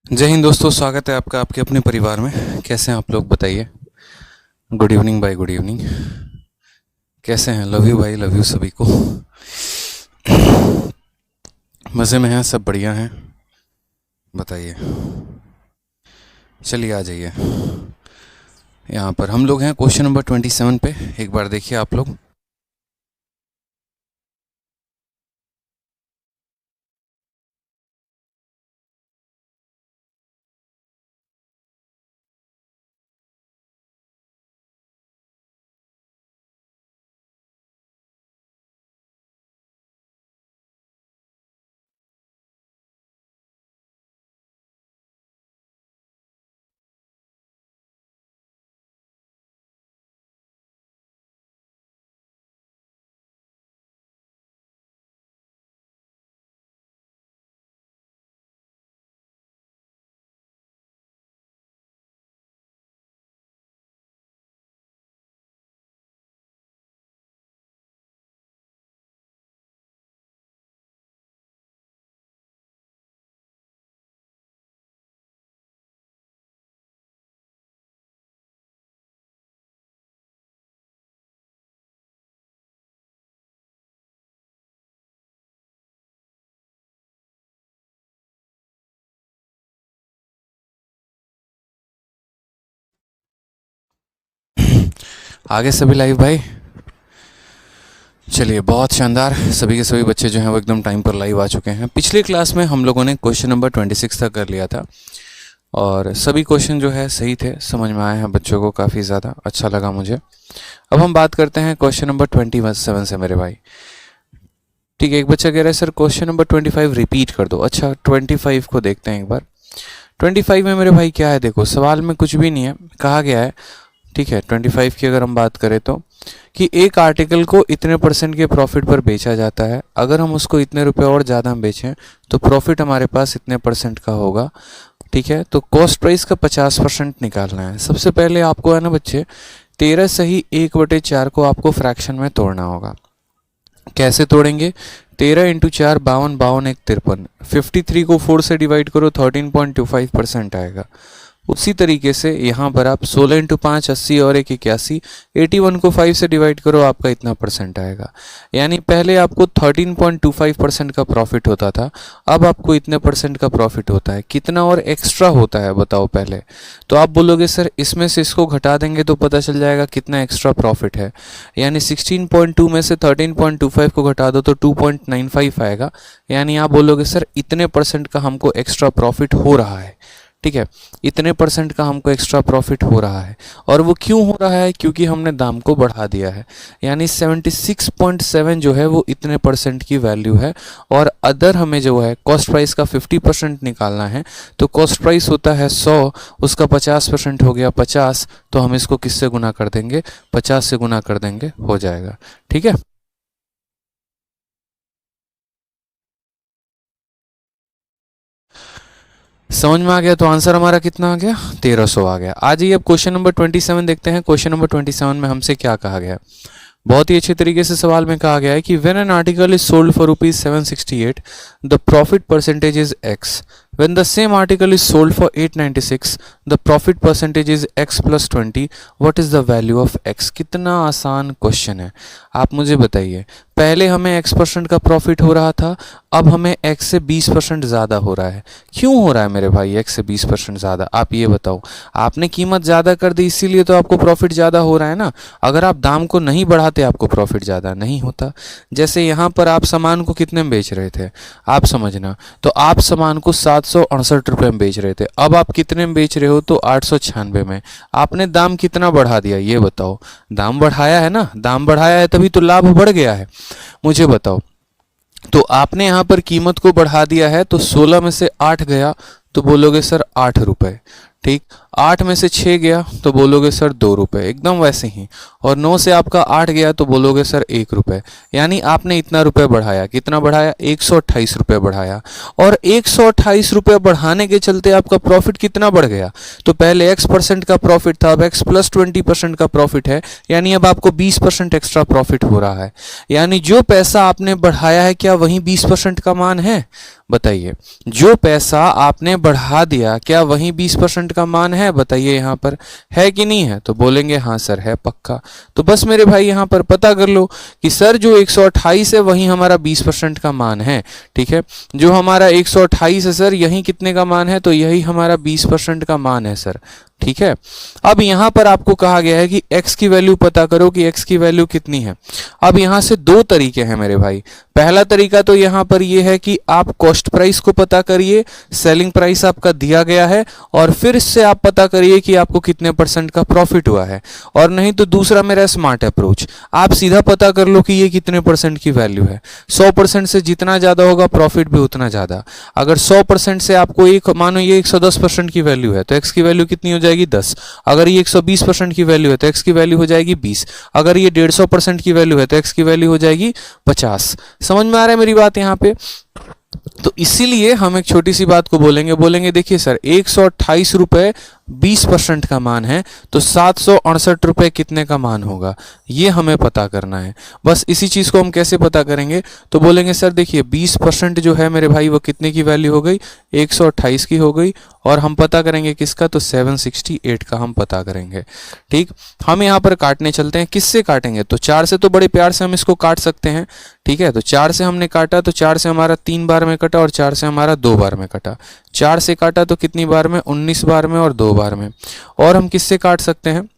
जय हिंद दोस्तों, स्वागत है आपका आपके अपने परिवार में। कैसे हैं आप लोग, बताइए। गुड इवनिंग भाई, गुड इवनिंग। कैसे हैं? लव यू भाई, लव यू सभी को। मज़े में हैं सब? बढ़िया हैं? बताइए। चलिए आ जाइए। यहाँ पर हम लोग हैं क्वेश्चन नंबर 27 पे। एक बार देखिए आप लोग। आगे सभी लाइव भाई। चलिए, बहुत शानदार। सभी के सभी बच्चे जो हैं वो एकदम टाइम पर लाइव आ चुके हैं। पिछले क्लास में हम लोगों ने क्वेश्चन नंबर 26 तक कर लिया था और सभी क्वेश्चन जो है सही थे, समझ में आए हैं बच्चों को, काफ़ी ज़्यादा अच्छा लगा मुझे। अब हम बात करते हैं क्वेश्चन नंबर 27 से मेरे भाई। ठीक है, एक बच्चा कह रहा है सर क्वेश्चन नंबर 25 रिपीट कर दो। अच्छा, 25 को देखते हैं एक बार। 25 में मेरे भाई क्या है, देखो सवाल में कुछ भी नहीं है, कहा गया है। ठीक है, 25 की अगर हम बात करें तो कि एक आर्टिकल को इतने % के प्रॉफिट पर बेचा जाता है, अगर हम उसको इतने रुपए और ज़्यादा हम बेचें तो प्रॉफिट हमारे पास इतने % का होगा। ठीक है, तो कॉस्ट प्राइस का 50% निकालना है। सबसे पहले आपको है ना बच्चे, 13 सही 1/4 को आपको फ्रैक्शन में तोड़ना होगा। कैसे तोड़ेंगे? 13 इंटू 4 52, 52 एक 53। 53 को 4 से डिवाइड करो, 13.25% आएगा। उसी तरीके से यहाँ पर आप 16 इंटू 5 80 और 1 81, 81 को 5 से डिवाइड करो, आपका इतना % आएगा। यानी पहले आपको 13.25% का प्रॉफिट होता था, अब आपको इतने % का प्रॉफिट होता है। कितना और एक्स्ट्रा होता है बताओ पहले। तो आप बोलोगे सर इसमें से इसको घटा देंगे तो पता चल जाएगा कितना एक्स्ट्रा प्रॉफिट है। यानी 16.2 में से 13.25 को घटा दो तो 2.95 आएगा। यानी आप बोलोगे सर इतने % का हमको एक्स्ट्रा प्रॉफिट हो रहा है। ठीक है, इतने % का हमको एक्स्ट्रा प्रॉफिट हो रहा है। और वो क्यों हो रहा है? क्योंकि हमने दाम को बढ़ा दिया है। यानी 76.7 जो है वो इतने % की वैल्यू है। और अदर हमें जो है कॉस्ट प्राइस का 50% निकालना है, तो कॉस्ट प्राइस होता है 100, उसका 50% हो गया 50, तो हम इसको किससे गुना कर देंगे? 50 से गुना कर देंगे, हो जाएगा। ठीक है, समझ में आ गया? तो आंसर हमारा कितना आ गया? 1300 आ गया। आ जाइए अब क्वेश्चन नंबर 27 देखते हैं। क्वेश्चन नंबर 27 में हमसे क्या कहा गया? बहुत ही अच्छे तरीके से सवाल में कहा गया है कि when an article is sold for ₹768 the profit percentage is x। When the same article is sold for 896 the profit percentage is x plus 20, what is the value of x। कितना आसान क्वेश्चन है, आप मुझे बताइए। पहले हमें x% का profit हो रहा था, अब हमें x से 20% ज़्यादा हो रहा है। क्यों हो रहा है मेरे भाई x से 20% ज़्यादा? आप ये बताओ। आपने कीमत ज़्यादा कर दी इसीलिए तो आपको प्रॉफिट ज़्यादा हो रहा है ना। अगर आप दाम को नहीं बढ़ाते आपको प्रॉफिट ज़्यादा नहीं होता। जैसे यहाँ पर आप सामान को कितने में बेच रहे थे, आप समझना। तो आप सामान को 768 रुपये में बेच रहे थे, अब आप कितने में बेच रहे हो? तो 896 में। आपने दाम कितना बढ़ा दिया ये बताओ। दाम बढ़ाया है ना, दाम बढ़ाया है तभी तो लाभ बढ़ गया है। मुझे बताओ। तो आपने यहाँ पर कीमत को बढ़ा दिया है, तो 16 में से 8 गया तो बोलोगे सर 8 रुपये। ठीक, 8 में से 6 गया तो बोलोगे सर 2 रुपये, एकदम वैसे ही। और 9 से आपका 8 गया तो बोलोगे सर 1 रुपये। यानी आपने इतना रुपये बढ़ाया। कितना बढ़ाया? 128 रुपये बढ़ाया। और 128 रुपये बढ़ाने के चलते आपका प्रॉफिट कितना बढ़ गया? तो पहले x% का प्रॉफिट था, अब x प्लस 20% का प्रॉफिट है। यानी अब आपको 20% एक्स्ट्रा प्रॉफिट हो रहा है। यानी जो पैसा आपने बढ़ाया है क्या वही 20% का मान है? बताइए, जो पैसा आपने बढ़ा दिया क्या वही 20% का मान है? बताइए यहाँ पर है कि नहीं है? तो बोलेंगे हाँ सर है, पक्का। तो बस मेरे भाई यहाँ पर पता कर लो कि सर जो 128 है वही हमारा 20% का मान है। ठीक है, जो हमारा 128 है सर यही कितने का मान है? तो यही हमारा 20% का मान है सर। ठीक है, अब यहाँ पर आपको कहा गया है कि x की वैल्यू पता करो कि x की वैल्यू कितनी है। अब यहाँ से दो तरीके हैं मेरे भाई। पहला तरीका तो यहाँ पर ये है कि आप कॉस्ट प्राइस को पता करिए, सेलिंग प्राइस आपका दिया गया है, और फिर इससे आप पता करिए कि आपको कितने % का प्रॉफिट हुआ है। और नहीं तो दूसरा मेरा स्मार्ट अप्रोच, आप सीधा पता कर लो कि ये कितने % की वैल्यू है। 100% से जितना ज़्यादा होगा प्रॉफिट भी उतना ज़्यादा। अगर 100% से आपको एक मानो ये 110% की वैल्यू है तो x की वैल्यू कितनी हो जाएगी? 10। अगर ये 120% की वैल्यू है तो x की वैल्यू हो जाएगी 20। अगर ये 150% की वैल्यू है तो x की वैल्यू हो जाएगी 50। समझ में आ रहा है मेरी बात यहाँ पे? तो इसीलिए हम एक छोटी सी बात को बोलेंगे देखिए सर 128 रुपए 20% का मान है तो 768 रुपए कितने का मान होगा, ये हमें पता करना है। बस इसी चीज़ को हम कैसे पता करेंगे? तो बोलेंगे सर देखिए 20% जो है मेरे भाई वो कितने की वैल्यू हो गई? 128 की हो गई। और हम पता करेंगे किसका? तो 768 का हम पता करेंगे। ठीक, हम यहाँ पर काटने चलते हैं। किससे काटेंगे? तो 4 से तो बड़े प्यार से हम इसको काट सकते हैं। ठीक है, तो 4 से हमने काटा तो 4 से हमारा 3 बार में कटा और 4 से हमारा 2 बार में कटा। 4 से काटा तो कितनी बार में? 19 बार में और 2 बार में। और हम किससे काट सकते हैं?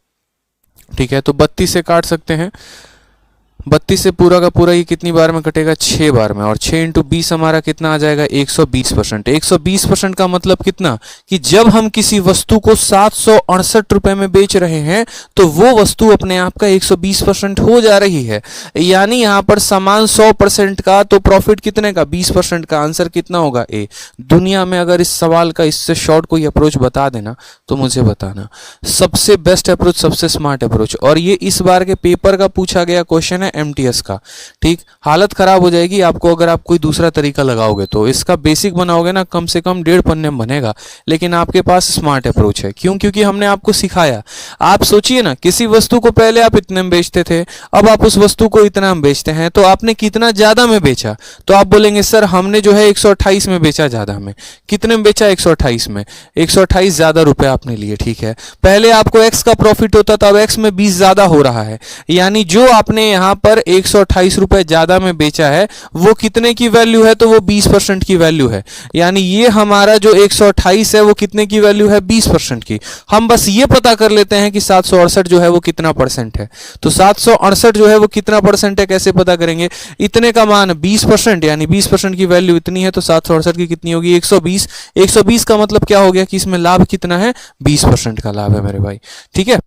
ठीक है, तो 32 से काट सकते हैं। 32 से पूरा का पूरा ये कितनी बार में कटेगा? 6 बार में। और 6 इंटू 20 हमारा कितना आ जाएगा? 120%। 120% का मतलब कितना? कि जब हम किसी वस्तु को 768 रुपए में बेच रहे हैं तो वो वस्तु अपने आप का 120% हो जा रही है। यानी यहाँ पर समान 100% का तो प्रॉफिट कितने का? 20% का। आंसर कितना होगा? ए। दुनिया में अगर इस सवाल का इससे शॉर्ट कोई अप्रोच बता देना तो मुझे बताना। सबसे बेस्ट अप्रोच, सबसे स्मार्ट अप्रोच। और ये इस बार के पेपर का पूछा गया क्वेश्चन है MTS का। ठीक, हालत खराब हो जाएगी आपको अगर आप कोई दूसरा तरीका लगाओगे। तो इसका बेसिक बनाओगे ना, कम से कम 1.5 पन्ने में बनेगा। लेकिन आपके पास स्मार्ट अप्रोच है। क्यों? क्योंकि हमने आपको सिखाया। आप सोचिए ना, किसी वस्तु को पहले आप इतने में बेचते थे, अब आप उस वस्तु को इतना में बेचते हैं, तो आपने कितना ज्यादा में बेचा? तो आप बोलेंगे सर हमने जो है 128 में बेचा ज्यादा में। कितने में बेचा? 128 में। 128 ज्यादा रुपए आपने लिए। ठीक है, पहले आपको x का प्रॉफिट होता था, अब x में 20 ज्यादा हो रहा है। यानी जो आपने यहाँ पर 128 रुपए ज्यादा में बेचा है वो कितने की वैल्यू है? तो वो 20% की वैल्यू है। यानी ये हमारा जो 128 है वो कितने की वैल्यू है? 20% की। हम बस ये पता कर लेते हैं कि 768 जो है वो कितना % है। तो 768 जो है वो कितना % है, कैसे पता करेंगे? इतने का मान 20%, यानी 20% की वैल्यू इतनी है तो 768 की कितनी होगी? 120। 120 का मतलब क्या हो गया कि इसमें लाभ कितना है? 20% का लाभ है मेरे भाई। ठीक है,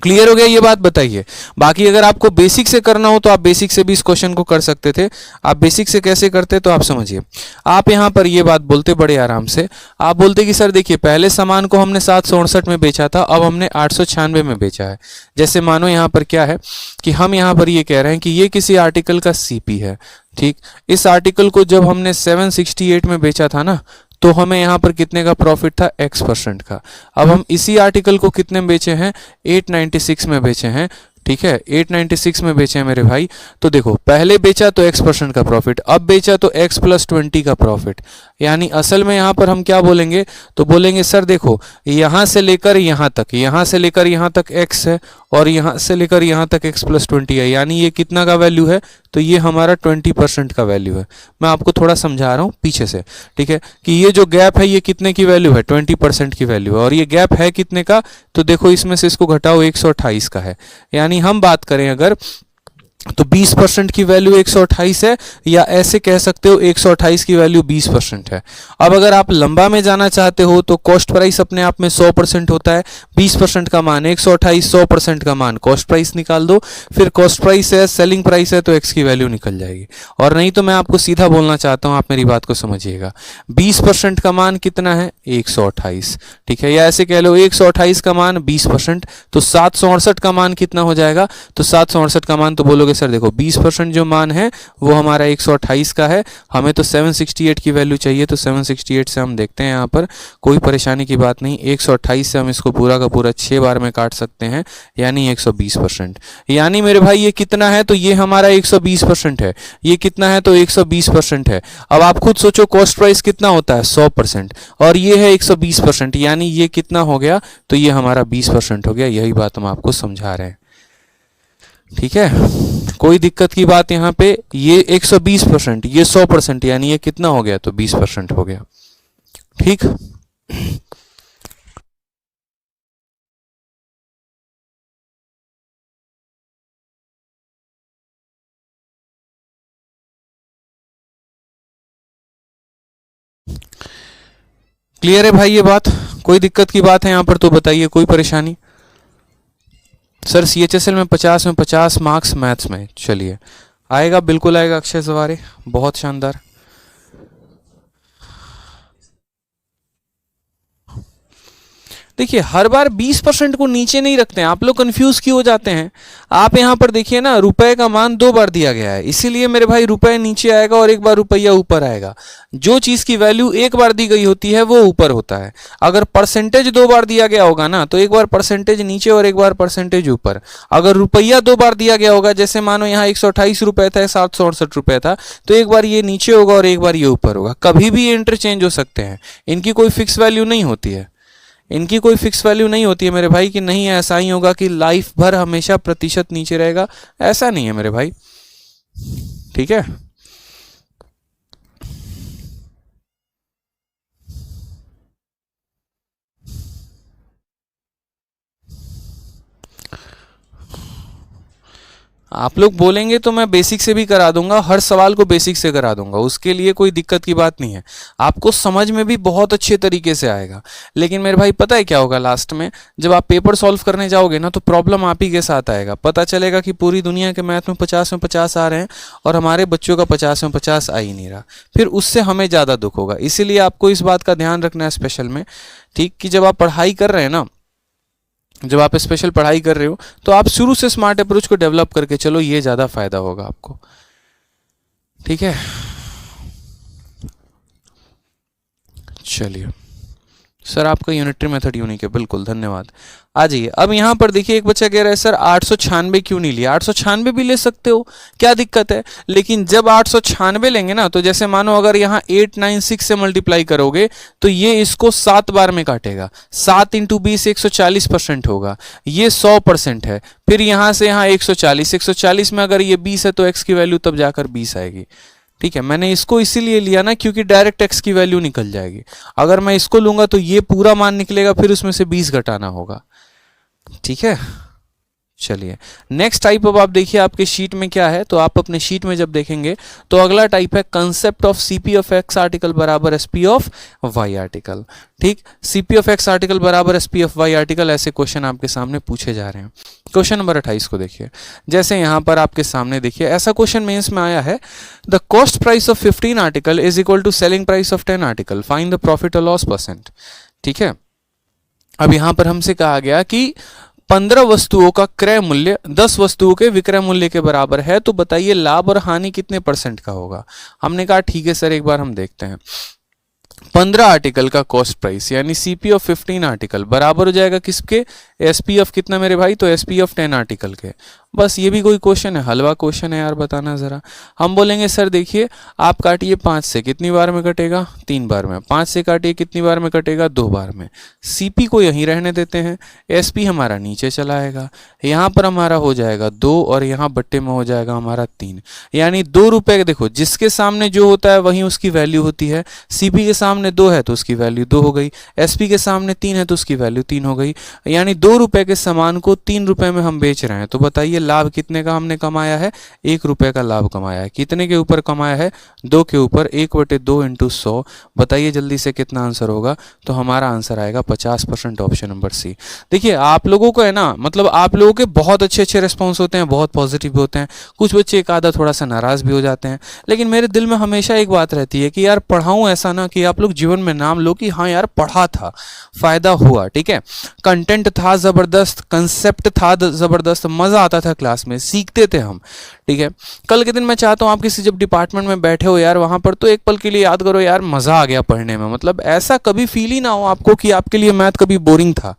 क्लियर हो गया ये बात? बताइए। बाकी अगर आपको बेसिक से करना हो तो आप बेसिक से भी इस क्वेश्चन को कर सकते थे। आप बेसिक से कैसे करते तो आप समझिए। आप यहां पर ये बात बोलते बड़े आराम से। आप बोलते कि सर देखिए पहले सामान को हमने 768 में बेचा था, अब हमने 896 में बेचा है। जैसे मानो यहां पर क्या है कि हम यहां पर ये कह रहे हैं कि ये किसी आर्टिकल का CP है। ठीक, इस आर्टिकल को जब हमने 768 में बेचा था ना, तो हमें यहाँ पर कितने का प्रॉफिट था? x% का। अब हम इसी आर्टिकल को कितने में बेचे हैं? 896 में बेचे हैं। ठीक है, 896 में बेचे हैं मेरे भाई। तो देखो पहले बेचा तो x% का प्रॉफिट, अब बेचा तो x + 20 का प्रॉफिट। यानी असल में यहाँ पर हम क्या बोलेंगे? तो बोलेंगे सर देखो यहाँ से लेकर यहाँ तक, यहाँ से लेकर यहाँ तक x है और यहाँ से लेकर यहाँ तक x + 20 है। यानी ये कितना का वैल्यू है? तो ये हमारा 20% का वैल्यू है। मैं आपको थोड़ा समझा रहा हूँ पीछे से। ठीक है, कि ये जो गैप है ये कितने की वैल्यू है? 20% की वैल्यू है। और ये गैप है कितने का? तो देखो इसमें से इसको घटाओ, 128 का है। यानी हम बात करें अगर तो 20% की वैल्यू 128 है, या ऐसे कह सकते हो 128 की वैल्यू 20% है। अब अगर आप लंबा में जाना चाहते हो तो कॉस्ट प्राइस अपने आप में 100% होता है। 20% का मान 128, 100% का मान कॉस्ट प्राइस निकाल दो। फिर कॉस्ट प्राइस है, सेलिंग प्राइस है, तो x की वैल्यू निकल जाएगी। और नहीं तो मैं आपको सीधा बोलना चाहता हूं, आप मेरी बात को समझिएगा। 20% का मान कितना है? 128। ठीक है, या ऐसे कह लो 128 का मान 20%, तो 768 का मान कितना हो जाएगा? तो 768 का मान तो बोलोगे बोलोगे सर देखो 20% जो मान है वो हमारा 128 का है, हमें तो 768 की वैल्यू चाहिए, तो 768 से हम देखते हैं यहाँ पर कोई परेशानी की बात नहीं। 128 से हम इसको पूरा का पूरा 6 बार में काट सकते हैं, यानी 120%। यानी मेरे भाई ये कितना है, तो ये हमारा 120% है, ये कितना है तो 120% है। अब आप खुद सोचो कॉस्ट प्राइस कितना होता है 100%, और ये है 120%, यानी ये कितना हो गया, तो ये हमारा 20% हो गया। यही बात हम आपको समझा रहे हैं, ठीक है, कोई दिक्कत की बात यहाँ पे। ये 120%, ये 100%, यानी ये कितना हो गया तो 20% हो गया, ठीक। क्लियर है भाई ये बात, कोई दिक्कत की बात है यहाँ पर तो बताइए, कोई परेशानी। सर CHSL में 50 में 50 मार्क्स, मैथ्स में, चलिए आएगा, बिल्कुल आएगा अक्षय सवारे, बहुत शानदार। देखिए हर बार 20% को नीचे नहीं रखते हैं, आप लोग कंफ्यूज क्यों हो जाते हैं। आप यहाँ पर देखिए ना, रुपए का मान 2 बार दिया गया है, इसीलिए मेरे भाई रुपए नीचे आएगा और एक बार रुपया ऊपर आएगा। जो चीज की वैल्यू एक बार दी गई होती है वो ऊपर होता है। अगर परसेंटेज 2 बार दिया गया होगा ना, तो एक बार परसेंटेज नीचे और एक बार परसेंटेज ऊपर। अगर रुपया 2 बार दिया गया होगा, जैसे मानो यहाँ 128 रुपए था, 768 रुपए था, तो एक बार ये नीचे होगा और एक बार ये ऊपर होगा। कभी भी ये इंटरचेंज हो सकते हैं, इनकी कोई फिक्स वैल्यू नहीं होती है, इनकी कोई फिक्स वैल्यू नहीं होती है मेरे भाई, कि नहीं ऐसा ही होगा कि लाइफ भर हमेशा प्रतिशत नीचे रहेगा, ऐसा नहीं है मेरे भाई, ठीक है। आप लोग बोलेंगे तो मैं बेसिक से भी करा दूंगा, हर सवाल को बेसिक से करा दूंगा, उसके लिए कोई दिक्कत की बात नहीं है, आपको समझ में भी बहुत अच्छे तरीके से आएगा। लेकिन मेरे भाई पता है क्या होगा, लास्ट में जब आप पेपर सॉल्व करने जाओगे ना, तो प्रॉब्लम आप ही के साथ आएगा। पता चलेगा कि पूरी दुनिया के मैथ में 50 में 50 आ रहे हैं और हमारे बच्चों का 50 में 50 आ ही नहीं रहा, फिर उससे हमें ज़्यादा दुख होगा। इसीलिए आपको इस बात का ध्यान रखना है स्पेशल में, ठीक, कि जब आप पढ़ाई कर रहे हैं ना, जब आप स्पेशल पढ़ाई कर रहे हो, तो आप शुरू से स्मार्ट अप्रोच को डेवलप करके चलो, ये ज़्यादा फायदा होगा आपको, ठीक है। चलिए सर आपका यूनिटरी मेथड यूनिक है, बिल्कुल धन्यवाद। आ जाइए, अब यहाँ पर देखिए एक बच्चा कह रहा है सर 896 क्यों नहीं लिया। 896 भी ले सकते हो, क्या दिक्कत है, लेकिन जब 896 लेंगे ना, तो जैसे मानो अगर यहाँ 896 से मल्टीप्लाई करोगे तो ये इसको 7 बार में काटेगा, 7 × 20 140% होगा, ये 100% है। फिर यहाँ से यहाँ 140, 140 में अगर ये 20 है तो x की वैल्यू तब जाकर 20 आएगी, ठीक है। मैंने इसको इसीलिए लिया ना क्योंकि डायरेक्ट x की वैल्यू निकल जाएगी। अगर मैं इसको लूंगा तो ये पूरा मान निकलेगा, फिर उसमें से 20 घटाना होगा, ठीक है। चलिए नेक्स्ट टाइप अब आप देखिए आपके शीट में क्या है, तो आप अपने शीट में जब देखेंगे तो अगला टाइप है concept of CP of x article बराबर SP ऑफ y आर्टिकल, ठीक। CP ऑफ x आर्टिकल बराबर SP ऑफ y आर्टिकल, ऐसे क्वेश्चन आपके सामने पूछे जा रहे हैं। क्वेश्चन नंबर 28 को देखिए, जैसे यहाँ पर आपके सामने देखिए ऐसा क्वेश्चन मेंस में आया है, the cost price of 15 article is equal to selling price of 10 article, find the profit और लॉस परसेंट, ठीक है। अब यहाँ पर हमसे कहा गया कि 15 वस्तुओं का क्रय मूल्य 10 वस्तुओं के विक्रय मूल्य के बराबर है, तो बताइए लाभ और हानि कितने % का होगा। हमने कहा ठीक है सर, एक बार हम देखते हैं। 15 आर्टिकल का कॉस्ट प्राइस यानी CP ऑफ 15 आर्टिकल बराबर हो जाएगा किसके, SP ऑफ कितना मेरे भाई, तो SP ऑफ 10 आर्टिकल के। बस ये भी कोई क्वेश्चन है, हलवा क्वेश्चन है यार, बताना जरा। हम बोलेंगे सर देखिए आप काटिए 5 से, कितनी बार में कटेगा, 3 बार में। 5 से काटिए, कितनी बार में कटेगा, 2 बार में। CP को यहीं रहने देते हैं, SP हमारा नीचे चला आएगा, यहाँ पर हमारा हो जाएगा 2 और यहाँ बट्टे में हो जाएगा हमारा 3, यानी 2 रुपए। देखो जिसके सामने जो होता है वहीं उसकी वैल्यू होती है। CP के सामने 2 है तो उसकी वैल्यू 2 हो गई, SP के सामने 3 है तो उसकी वैल्यू 3 हो गई, यानी 2 रुपए के सामान को 3 रुपए में हम बेच रहे हैं। तो बताइए लाभ कितने का हमने कमाया है, 1 रुपए का लाभ कमाया है। कितने के ऊपर कमाया है, 2 के ऊपर, 1/2 × 100। बताइए जल्दी से कितना आंसर होगा, तो हमारा आंसर आएगा 50%, ऑप्शन नंबर सी। देखिए आप लोगों को है ना, मतलब आप लोगों के बहुत अच्छे रिस्पॉन्स होते हैं, बहुत पॉजिटिव होते हैं। कुछ बच्चे एक आधा थोड़ा सा नाराज भी हो जाते हैं, लेकिन मेरे दिल में हमेशा एक बात रहती है कि यार पढ़ाऊं ऐसा ना कि आप लोग जीवन में नाम लो कि हाँ यार पढ़ा था, फायदा हुआ, ठीक है। कंटेंट था जबरदस्त, कंसेप्ट था जबरदस्त, मजा आता था क्लास में, सीखते थे हम। ठीक है, कल के दिन मैं चाहता हूँ आप किसी जब डिपार्टमेंट में बैठे हो यार, वहाँ पर तो एक पल के लिए याद करो यार मज़ा आ गया पढ़ने में। मतलब ऐसा कभी फील ही ना हो आपको कि आपके लिए मैथ कभी बोरिंग था।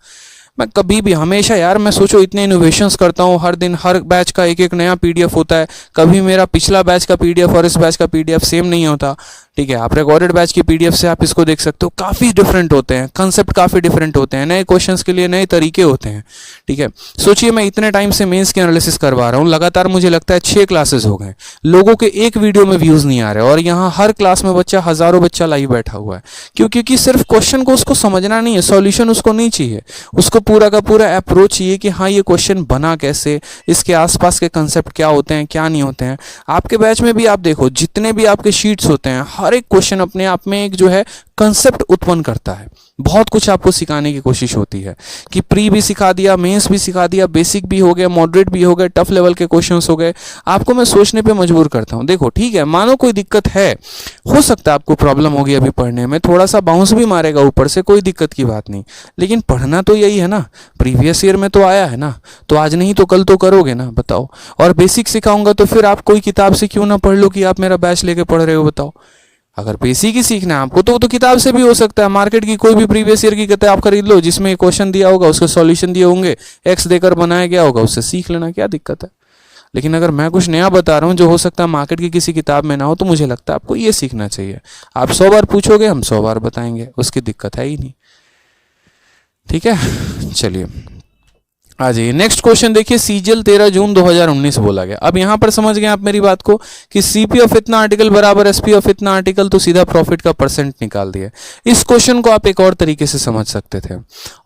मैं कभी भी हमेशा यार, मैं सोचो इतने इनोवेशंस करता हूँ, हर दिन हर बैच का एक एक नया पीडीएफ होता है। कभी मेरा पिछला बैच का पीडीएफ और इस बैच का पीडीएफ सेम नहीं होता। ठीक है, आप रिकॉर्डेड बैच की पीडीएफ से आप इसको देख सकते हो, काफ़ी डिफरेंट होते हैं, कंसेप्ट काफ़ी डिफरेंट होते हैं, नए क्वेश्चंस के लिए नए तरीके होते हैं। ठीक है, सोचिए मैं इतने टाइम से मेंस की एनालिसिस करवा रहा हूँ, लगातार मुझे लगता है 6 क्लासेस हो गए, लोगों के एक वीडियो में व्यूज़ नहीं आ रहे, और यहाँ हर क्लास में बच्चा हज़ारों बच्चा लाइव बैठा हुआ है। क्यों? क्योंकि सिर्फ क्वेश्चन को उसको समझना नहीं है, सॉल्यूशन उसको नहीं चाहिए, उसको पूरा का पूरा अप्रोच चाहिए कि हाँ ये क्वेश्चन बना कैसे, इसके आसपास के कंसेप्ट क्या होते हैं क्या नहीं होते हैं। आपके बैच में भी आप देखो, जितने भी आपके शीट्स होते हैं, हर एक क्वेश्चन अपने आप में एक जो है कंसेप्ट उत्पन्न करता है। बहुत कुछ आपको सिखाने की कोशिश होती है कि प्री भी सिखा दिया, मेंस भी सिखा दिया, बेसिक भी हो गया, मॉडरेट भी हो गए, टफ लेवल के क्वेश्चंस हो गए। आपको मैं सोचने पे मजबूर करता हूँ। देखो ठीक है, मानो कोई दिक्कत है, हो सकता है आपको प्रॉब्लम होगी अभी पढ़ने में, थोड़ा सा बाउंस भी मारेगा ऊपर से, कोई दिक्कत की बात नहीं, लेकिन पढ़ना तो यही है ना, प्रीवियस ईयर में तो आया है ना, तो आज नहीं तो कल तो करोगे ना, बताओ। और बेसिक सिखाऊंगा तो फिर आप कोई किताब से क्यों ना पढ़ लो कि आप मेरा बैच लेके पढ़ रहे हो, बताओ। अगर बेसिक ही सीखना है आपको तो किताब से भी हो सकता है, मार्केट की कोई भी प्रीवियस ईयर की किताब खरीद लो, जिसमें क्वेश्चन दिया होगा, उसके सॉल्यूशन दिए होंगे, एक्स देकर बनाया गया होगा, उससे सीख लेना, क्या दिक्कत है। लेकिन अगर मैं कुछ नया बता रहा हूँ जो हो सकता है मार्केट की किसी किताब में ना हो, तो मुझे लगता है आपको ये सीखना चाहिए। आप 100 बार पूछोगे, हम 100 बार बताएंगे, उसकी दिक्कत है ही नहीं। ठीक है, चलिए आ जाइए नेक्स्ट क्वेश्चन देखिए। सीजीएल 13 जून 2019 बोला गया। अब यहां पर समझ गए आप मेरी बात को कि सीपी ऑफ इतना आर्टिकल बराबर एसपी ऑफ इतना आर्टिकल, तो सीधा प्रॉफिट का परसेंट निकाल दिया। इस क्वेश्चन को आप एक और तरीके से समझ सकते थे,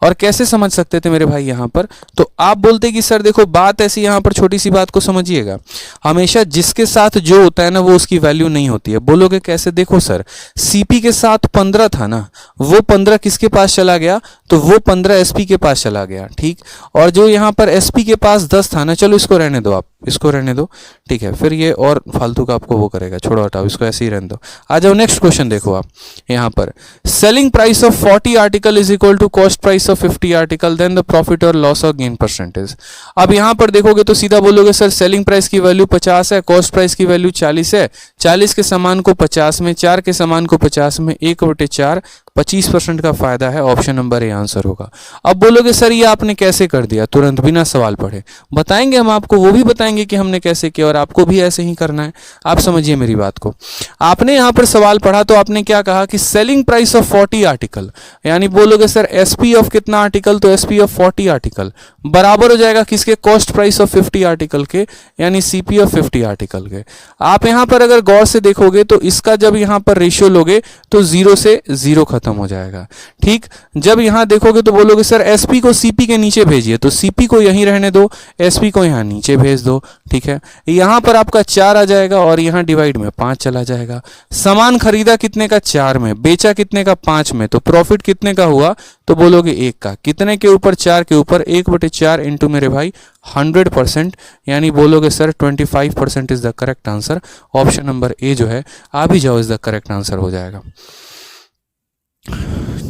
और कैसे समझ सकते थे मेरे भाई यहां पर, तो आप बोलते कि सर देखो बात ऐसी, यहां पर छोटी सी बात को समझिएगा, हमेशा जिसके साथ जो होता है ना वो उसकी वैल्यू नहीं होती है। बोलोगे कैसे? देखो सर, सीपी के साथ 15 था ना, वो 15 किसके पास चला गया, तो वो 15 एसपी के पास चला गया। ठीक, और जो यहाँ पर एसपी के पास 10 था ना, चलो इसको रहने दो, आप इसको रहने दो। ठीक है, फिर ये और फालतू का आपको वो करेगा, छोड़ो हटाओ, इसको ऐसे ही रहने दो। आ जाओ नेक्स्ट क्वेश्चन देखो आप यहाँ पर, selling price of 40 article is equal to cost price of 50 article, then the profit और लॉस और गेन परसेंटेज। अब यहाँ पर देखोगे तो सीधा बोलोगे सर सेलिंग प्राइस की वैल्यू 50 है, कॉस्ट प्राइस की वैल्यू 40 है, 40 के समान को 50 में, 4 के समान को 50 में, 1/4 25% का फायदा है। ऑप्शन नंबर ए आंसर होगा। अब बोलोगे सर ये आपने कैसे कर दिया, तुरंत बिना सवाल पढ़े? बताएंगे हम आपको, वो भी बताएंगे कि हमने कैसे किया, और आपको भी ऐसे ही करना है। आप समझिए मेरी बात को, आपने यहां पर सवाल पढ़ा तो आपने क्या कहा कि सेलिंग प्राइस ऑफ 40 आर्टिकल, यानी बोलोगे सर एसपी ऑफ कितना आर्टिकल, तो एसपी ऑफ 40 आर्टिकल बराबर हो जाएगा किसके, कॉस्ट प्राइस ऑफ 50 आर्टिकल के, यानी सीपी ऑफ 50 आर्टिकल के। आप यहां पर अगर गौर से देखोगे तो इसका जब यहां पर रेशियो लोगे तो 0 से 0 खत्म हो जाएगा। ठीक, जब यहां देखोगे तो बोलोगे सर एसपी को सीपी के नीचे भेजिए, तो सीपी को यहीं रहने दो, एसपी को यहां नीचे भेज दो। ठीक है, यहां पर आपका 4 आ जाएगा और यहां डिवाइड में 5 चला जाएगा। सामान खरीदा कितने का, 4 में, बेचा कितने का, 5 में, तो प्रॉफिट कितने का हुआ, तो बोलोगे 1 का। कितने के ऊपर, 4 के ऊपर, 1/4 इंटू मेरे भाई 100%, यानी बोलोगे sir 25% is the correct answer. Option number A जो है आ भी जाओ इज द करेक्ट आंसर हो जाएगा।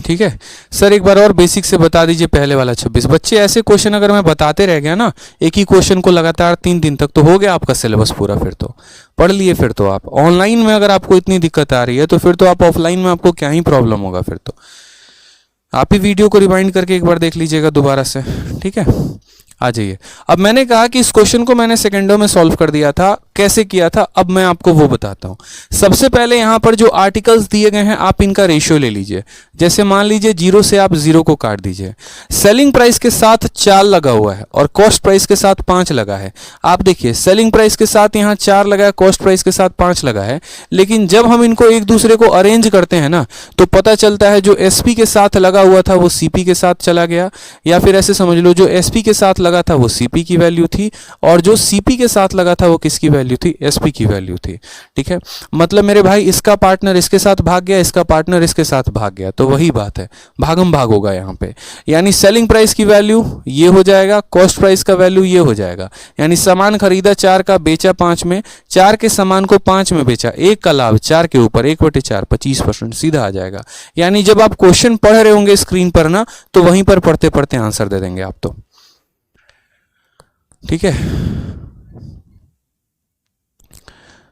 ठीक है सर, एक बार और बेसिक से बता दीजिए पहले वाला 26। बच्चे ऐसे क्वेश्चन अगर मैं बताते रह गया ना, एक ही क्वेश्चन को लगातार 3 दिन तक, तो हो गया आपका सिलेबस पूरा, फिर तो पढ़ लिए। फिर तो आप ऑनलाइन में अगर आपको इतनी दिक्कत आ रही है, तो फिर तो आप ऑफलाइन में आपको क्या ही प्रॉब्लम होगा। फिर तो आप ही वीडियो को रिवाइंड करके एक बार देख लीजिएगा दोबारा से। ठीक है, आ जाइए। अब मैंने कहा कि इस क्वेश्चन को मैंने सेकंडों में सॉल्व कर दिया था, कैसे किया था अब मैं आपको वो बताता हूं। सबसे पहले यहां पर जो आर्टिकल्स दिए गए हैं आप इनका रेशियो ले लीजिए। जैसे मान लीजिए 0 से आप 0 को काट दीजिए। सेलिंग प्राइस के साथ 4 लगा हुआ है और कॉस्ट प्राइस के साथ 5 लगा है। आप देखिए सेलिंग प्राइस के साथ यहां 4 लगा है, कॉस्ट प्राइस के साथ 5 लगा है, लेकिन जब हम इनको एक दूसरे को अरेंज करते हैं ना, तो पता चलता है जो एसपी के साथ लगा हुआ था वो सीपी के साथ चला गया, या फिर ऐसे समझ लो जो एसपी के साथ लगा था वो सीपी की वैल्यू थी, और जो सीपी के साथ लगा था वो किसकी वैल्यू थी, एसपी की वैल्यू थी। ठीक है, मतलब मेरे भाई इसका पार्टनर इसके साथ भाग गया, इसका पार्टनर इसके साथ भाग गया, तो वही बात है, भागम भाग होगा यहाँ पे। यानी सेलिंग प्राइस की वैल्यू ये हो जाएगा, कॉस्ट प्राइस का वैल्यू ये हो जाएगा। यानी सामान खरीदा 4 का, बेचा 5 में, 4 के सामान को 5 में बेचा, 1 का लाभ 4 के ऊपर, 1/4 25% सीधा आ जाएगा। यानी जब आप क्वेश्चन पढ़ रहे होंगे स्क्रीन पर ना, तो वहीं पर पढ़ते पढ़ते आंसर दे देंगे आप तो। ठीक है।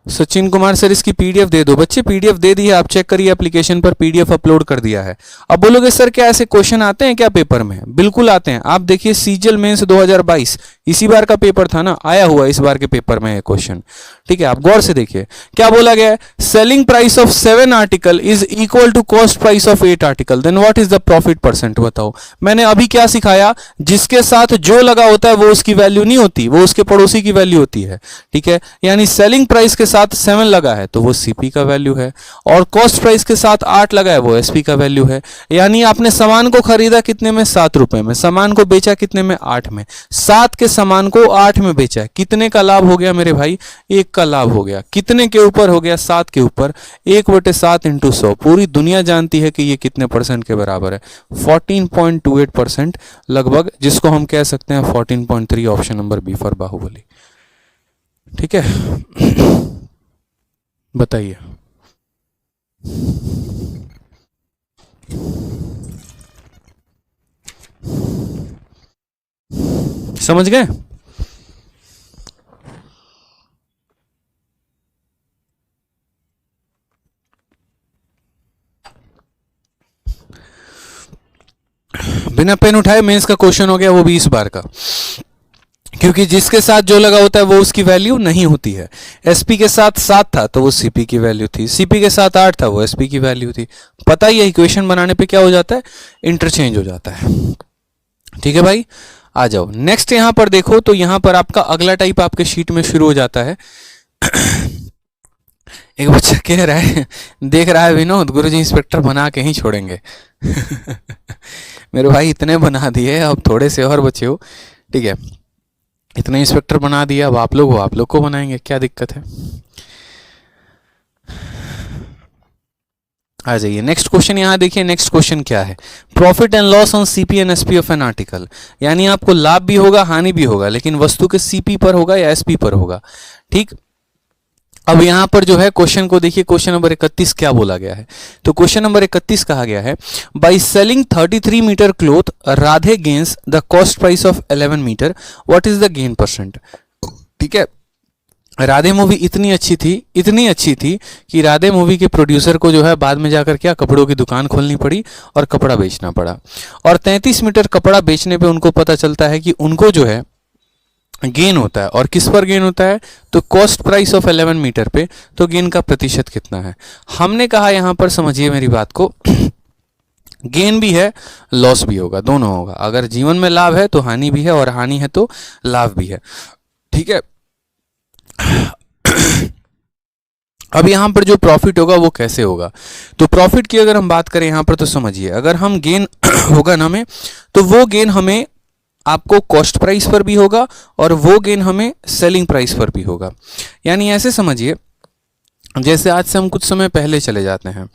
सचिन कुमार सर इसकी पीडीएफ दे दो। बच्चे पीडीएफ दे दी है, आप चेक करिए एप्लीकेशन पर, पीडीएफ अपलोड कर दिया है। अब बोलोगे सर क्या ऐसे क्वेश्चन आते हैं क्या पेपर में? बिल्कुल आते हैं। आप देखिए सीजीएल मेंस 2022 इसी बार का पेपर था ना, आया हुआ इस बार के पेपर में है क्वेश्चन। ठीक है, आप गौर से देखिए क्या बोला गया है, selling price of 7 article is equal to cost price of 8 article, then what is the profit percent? बताओ। मैंने अभी क्या सिखाया, जिसके साथ जो लगा होता है वो उसकी वैल्यू नहीं होती, वो उसके पड़ोसी की वैल्यू होती है। ठीक है, यानी सेलिंग प्राइस के साथ 7 लगा है तो वो सीपी का वैल्यू है, और कॉस्ट प्राइस के साथ 8 लगा है वो एसपी का वैल्यू है। यानी आपने सामान को खरीदा कितने में? 7 रुपए में। सामान को बेचा कितने में? 8 में। 7 के सामान को 8 में बेचा है, कितने का लाभ हो गया मेरे भाई? 1 का लाभ हो गया। कितने के ऊपर हो गया? 7 के ऊपर। 1/7 इंटू 100, पूरी दुनिया जानती है कि ये कितने परसेंट के बराबर है? 14.28% लगभग, जिसको हम कह सकते हैं 14.3, option number B for Bahubali. ठीक है, बताइए। समझ गए? बिना पेन उठाए मेंस का क्वेश्चन हो गया, वो भी इस बार का, क्योंकि जिसके साथ जो लगा होता है वो उसकी वैल्यू नहीं होती है। एसपी के साथ 7 था तो वो सीपी की वैल्यू थी, सीपी के साथ 8 था वो एसपी की वैल्यू थी। पता ही है, इक्वेशन बनाने पे क्या हो जाता है? इंटरचेंज हो जाता है। ठीक है भाई, आ जाओ नेक्स्ट। यहां पर देखो तो यहां पर आपका अगला टाइप आपके शीट में शुरू हो जाता है। एक बच्चा कह रहा है, देख रहा है विनोद, गुरुजी इंस्पेक्टर बना के ही छोड़ेंगे। मेरे भाई इतने बना दिए, अब थोड़े से और बचे हो। ठीक है, इतने इंस्पेक्टर बना दिया, अब आप लोग हो, आप लोग को बनाएंगे, क्या दिक्कत है? आ जाइए नेक्स्ट क्वेश्चन। यहां देखिए नेक्स्ट क्वेश्चन क्या है, profit and loss on CP and SP of an article. यानी आपको लाभ भी होगा हानि भी होगा, लेकिन वस्तु के सीपी पर होगा या एसपी पर होगा। ठीक, अब यहां पर जो है क्वेश्चन को देखिए, क्वेश्चन नंबर 31 क्या बोला गया है। तो क्वेश्चन नंबर 31 कहा गया है, by selling 33 metre cloth Radhe gains the cost price of 11 metre, what is the gain percent? ठीक है, राधे मूवी इतनी अच्छी थी कि राधे मूवी के प्रोड्यूसर को जो है बाद में जाकर क्या, कपड़ों की दुकान खोलनी पड़ी और कपड़ा बेचना पड़ा। और 33 मीटर कपड़ा बेचने पे उनको पता चलता है कि उनको जो है गेन होता है, और किस पर गेन होता है? तो कॉस्ट प्राइस ऑफ 11 मीटर पे। तो गेन का प्रतिशत कितना है? हमने कहा यहां पर, समझिए मेरी बात को, गेन भी है लॉस भी होगा, दोनों होगा। अगर जीवन में लाभ है तो हानि भी है, और हानि है तो लाभ भी है। ठीक है, अब यहां पर जो प्रॉफिट होगा वो कैसे होगा? तो प्रॉफिट की अगर हम बात करें यहां पर, तो समझिए अगर हम गेन होगा ना हमें, तो वो गेन हमें आपको कॉस्ट प्राइस पर भी होगा और वो गेन हमें सेलिंग प्राइस पर भी होगा। यानी ऐसे समझिए, जैसे आज से हम कुछ समय पहले चले जाते हैं,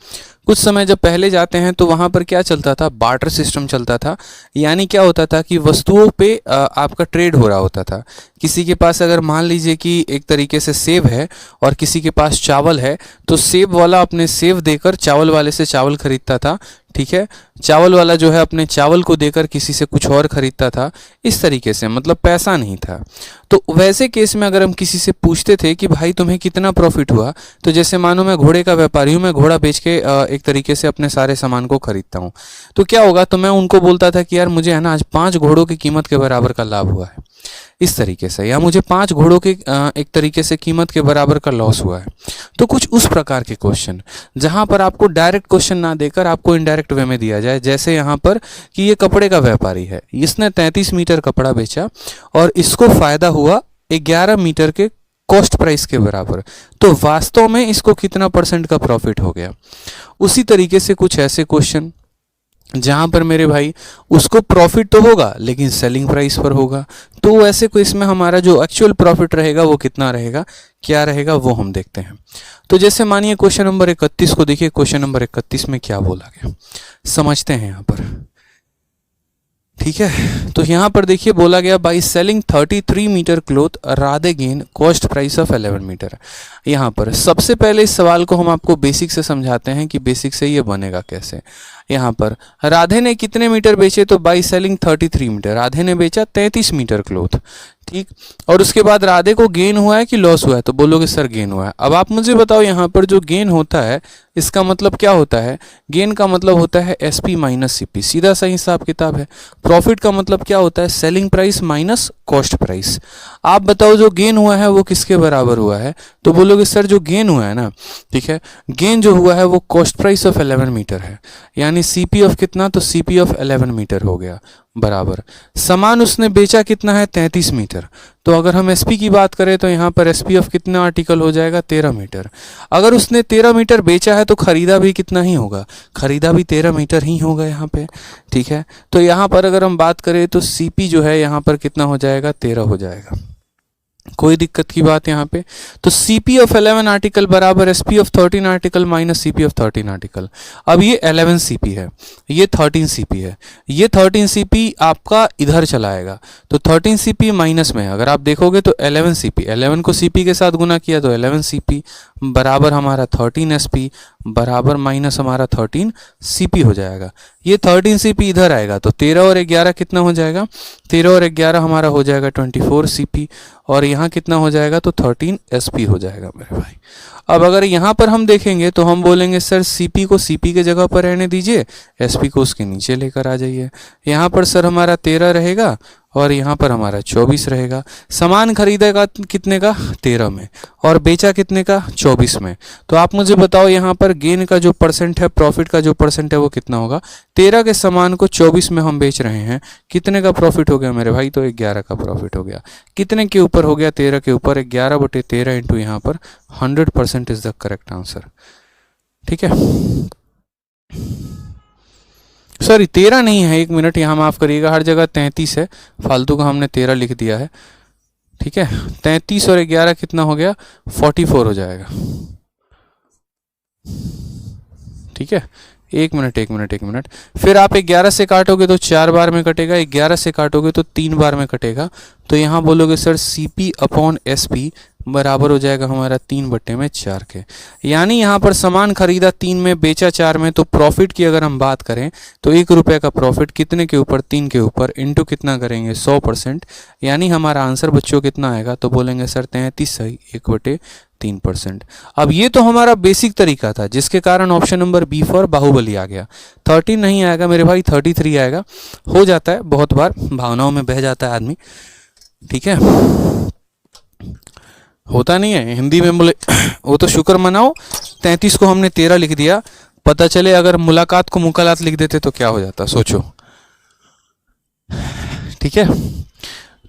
कुछ समय जब पहले जाते हैं तो वहाँ पर क्या चलता था? बार्टर सिस्टम चलता था। यानी क्या होता था कि वस्तुओं पे आपका ट्रेड हो रहा होता था। किसी के पास अगर मान लीजिए कि एक तरीके से सेब है और किसी के पास चावल है, तो सेब वाला अपने सेब देकर चावल वाले से चावल खरीदता था। ठीक है, चावल वाला जो है अपने चावल को देकर किसी से कुछ और खरीदता था। इस तरीके से, मतलब पैसा नहीं था। तो वैसे केस में अगर हम किसी से पूछते थे कि भाई तुम्हें कितना प्रॉफिट हुआ, तो जैसे मानो मैं घोड़े का व्यापारी हूँ, मैं घोड़ा बेच के एक तरीके से अपने सारे सामान को खरीदता हूँ, तो क्या होगा? तो मैं उनको बोलता था कि यार मुझे है ना आज 5 घोड़ों की कीमत के बराबर का लाभ हुआ है, इस तरीके से, या मुझे 5 घोड़ों के एक तरीके से कीमत के बराबर का लॉस हुआ है। तो कुछ उस प्रकार के क्वेश्चन, जहां पर आपको डायरेक्ट क्वेश्चन ना देकर आपको इनडायरेक्ट वे में दिया जाए। जैसे यहाँ पर कि ये कपड़े का व्यापारी है, इसने 33 मीटर कपड़ा बेचा और इसको फायदा हुआ 11 मीटर के कॉस्ट प्राइस के बराबर, तो वास्तव में इसको कितना परसेंट का प्रॉफिट हो गया? उसी तरीके से कुछ ऐसे क्वेश्चन जहां पर मेरे भाई उसको प्रॉफिट तो होगा लेकिन सेलिंग प्राइस पर होगा, तो वैसे को इसमें हमारा जो एक्चुअल प्रॉफिट रहेगा वो कितना रहेगा, क्या रहेगा, वो हम देखते हैं। तो जैसे मानिए क्वेश्चन नंबर 31 को देखिए, क्वेश्चन नंबर 31 में क्या बोला गया समझते हैं यहाँ पर। ठीक है, तो यहां पर देखिए बोला गया by selling 33 metre cloth Radhe gain cost price of 11 metre. यहां पर सबसे पहले इस सवाल को हम आपको बेसिक से समझाते हैं कि बेसिक से ये बनेगा कैसे। यहां पर राधे ने कितने मीटर बेचे? तो बाई सेलिंग 33 मीटर, राधे ने बेचा 33 मीटर क्लोथ। ठीक। और उसके बाद राधे को गेन हुआ है कि लॉस हुआ है, तो बोलोगे सर गेन हुआ है। अब आप मुझे बताओ यहाँ पर जो गेन होता है इसका मतलब क्या होता है? गेन का मतलब होता है एसपी माइनस सीपी, सीधा सा हिसाब किताब है। प्रॉफिट का मतलब क्या होता है? Selling price minus cost price. आप बताओ जो गेन हुआ है वो किसके बराबर हुआ है? तो बोलोगे सर जो गेन हुआ है ना, ठीक है, गेन जो हुआ है वो कॉस्ट प्राइस ऑफ 11 मीटर है, यानी सीपी ऑफ कितना? तो सीपी ऑफ 11 मीटर हो गया बराबर। सामान उसने बेचा कितना है? 33 मीटर। तो अगर हम एसपी की बात करें तो यहाँ पर एसपी ऑफ कितना आर्टिकल हो जाएगा? 13 मीटर। अगर उसने 13 मीटर बेचा है तो खरीदा भी कितना ही होगा? खरीदा भी 13 मीटर ही होगा यहाँ पे, ठीक है। तो यहाँ पर अगर हम बात करें तो सीपी जो है यहाँ पर कितना हो जाएगा? 13 हो जाएगा। कोई दिक्कत की बात यहाँ पे? तो CP ऑफ 11 आर्टिकल बराबर SP of 13 article minus CP of 13 article. अब ये 11 CP है, ये 13 CP है, ये 13 CP आपका इधर चलाएगा, तो 13 CP माइनस में अगर आप देखोगे तो 11 CP, 11 को CP के साथ गुना किया तो 11 CP बराबर हमारा 13 SP बराबर माइनस हमारा 13 CP हो जाएगा। ये 13 CP इधर आएगा तो 13 और 11 कितना हो जाएगा? 13 और 11 हमारा हो जाएगा 24 CP, और यहाँ कितना हो जाएगा? तो 13 SP हो जाएगा मेरे भाई। अब अगर यहाँ पर हम देखेंगे तो हम बोलेंगे सर CP को CP के जगह पर रहने दीजिए, SP को उसके नीचे लेकर आ जाइए। यहाँ पर सर हमारा 13 रहेगा और यहाँ पर हमारा 24 रहेगा। सामान खरीदेगा कितने का? 13 में, और बेचा कितने का? 24 में। तो आप मुझे बताओ यहाँ पर गेन का जो परसेंट है, प्रॉफिट का जो परसेंट है वो कितना होगा? 13 के सामान को 24 में हम बेच रहे हैं, कितने का प्रॉफिट हो गया मेरे भाई? तो 11 का प्रॉफिट हो गया। कितने के ऊपर हो गया? 13 के ऊपर। 11/13 इंटू यहाँ पर 100% इज द करेक्ट आंसर, ठीक है। सॉरी 13 नहीं है, 1 मिनट यहाँ माफ़ करिएगा, हर जगह 33 है, फालतू का हमने 13 लिख दिया है, ठीक है। 33 और 11 कितना हो गया? 44 हो जाएगा, ठीक है। एक मिनट। फिर आप 11 से काटोगे तो 4 बार में कटेगा, 11 से काटोगे तो 3 बार में कटेगा। तो यहाँ बोलोगे सर CP अपॉन SP बराबर हो जाएगा हमारा 3/4 के। यानी यहाँ पर सामान खरीदा 3 में, बेचा 4 में, तो प्रॉफिट की अगर हम बात करें तो 1 रुपये का प्रॉफिट कितने के ऊपर? 3 के ऊपर, इंटू कितना करेंगे? 100%। यानी हमारा आंसर बच्चों कितना आएगा? तो बोलेंगे सर 33 सही 1/3%। अब ये तो हमारा बेसिक तरीका था जिसके कारण option number B for Baahubali आ गया। 13 नहीं आएगा मेरे भाई, 33 आएगा। हो जाता है बहुत बार, भावनाओं में बह जाता है आदमी, ठीक है, होता नहीं है। हिंदी में बोले वो तो शुक्र मनाओ 33 को हमने 13 लिख दिया, पता चले अगर मुलाकात को मुकालात लिख देते तो क्या हो जाता, सोचो, ठीक है।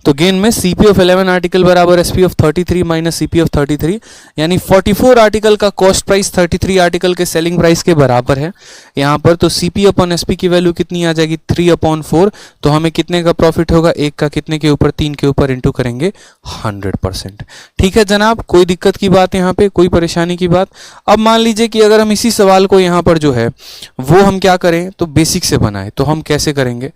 तो गेन में CP ऑफ 11 आर्टिकल बराबर SP of 33 minus CP of 33, यानी 44 आर्टिकल का कॉस्ट प्राइस 33 आर्टिकल के सेलिंग प्राइस के बराबर है यहाँ पर। तो CP अपॉन SP की वैल्यू कितनी आ जाएगी? 3/4। तो हमें कितने का प्रॉफिट होगा? 1 का कितने के ऊपर? 3 के ऊपर, इंटू करेंगे 100%। ठीक है जनाब, कोई दिक्कत की बात यहाँ पे, कोई परेशानी की बात? अब मान लीजिए कि अगर हम इसी सवाल को यहाँ पर जो है वो हम क्या करें तो बेसिक से बनाए, तो हम कैसे करेंगे?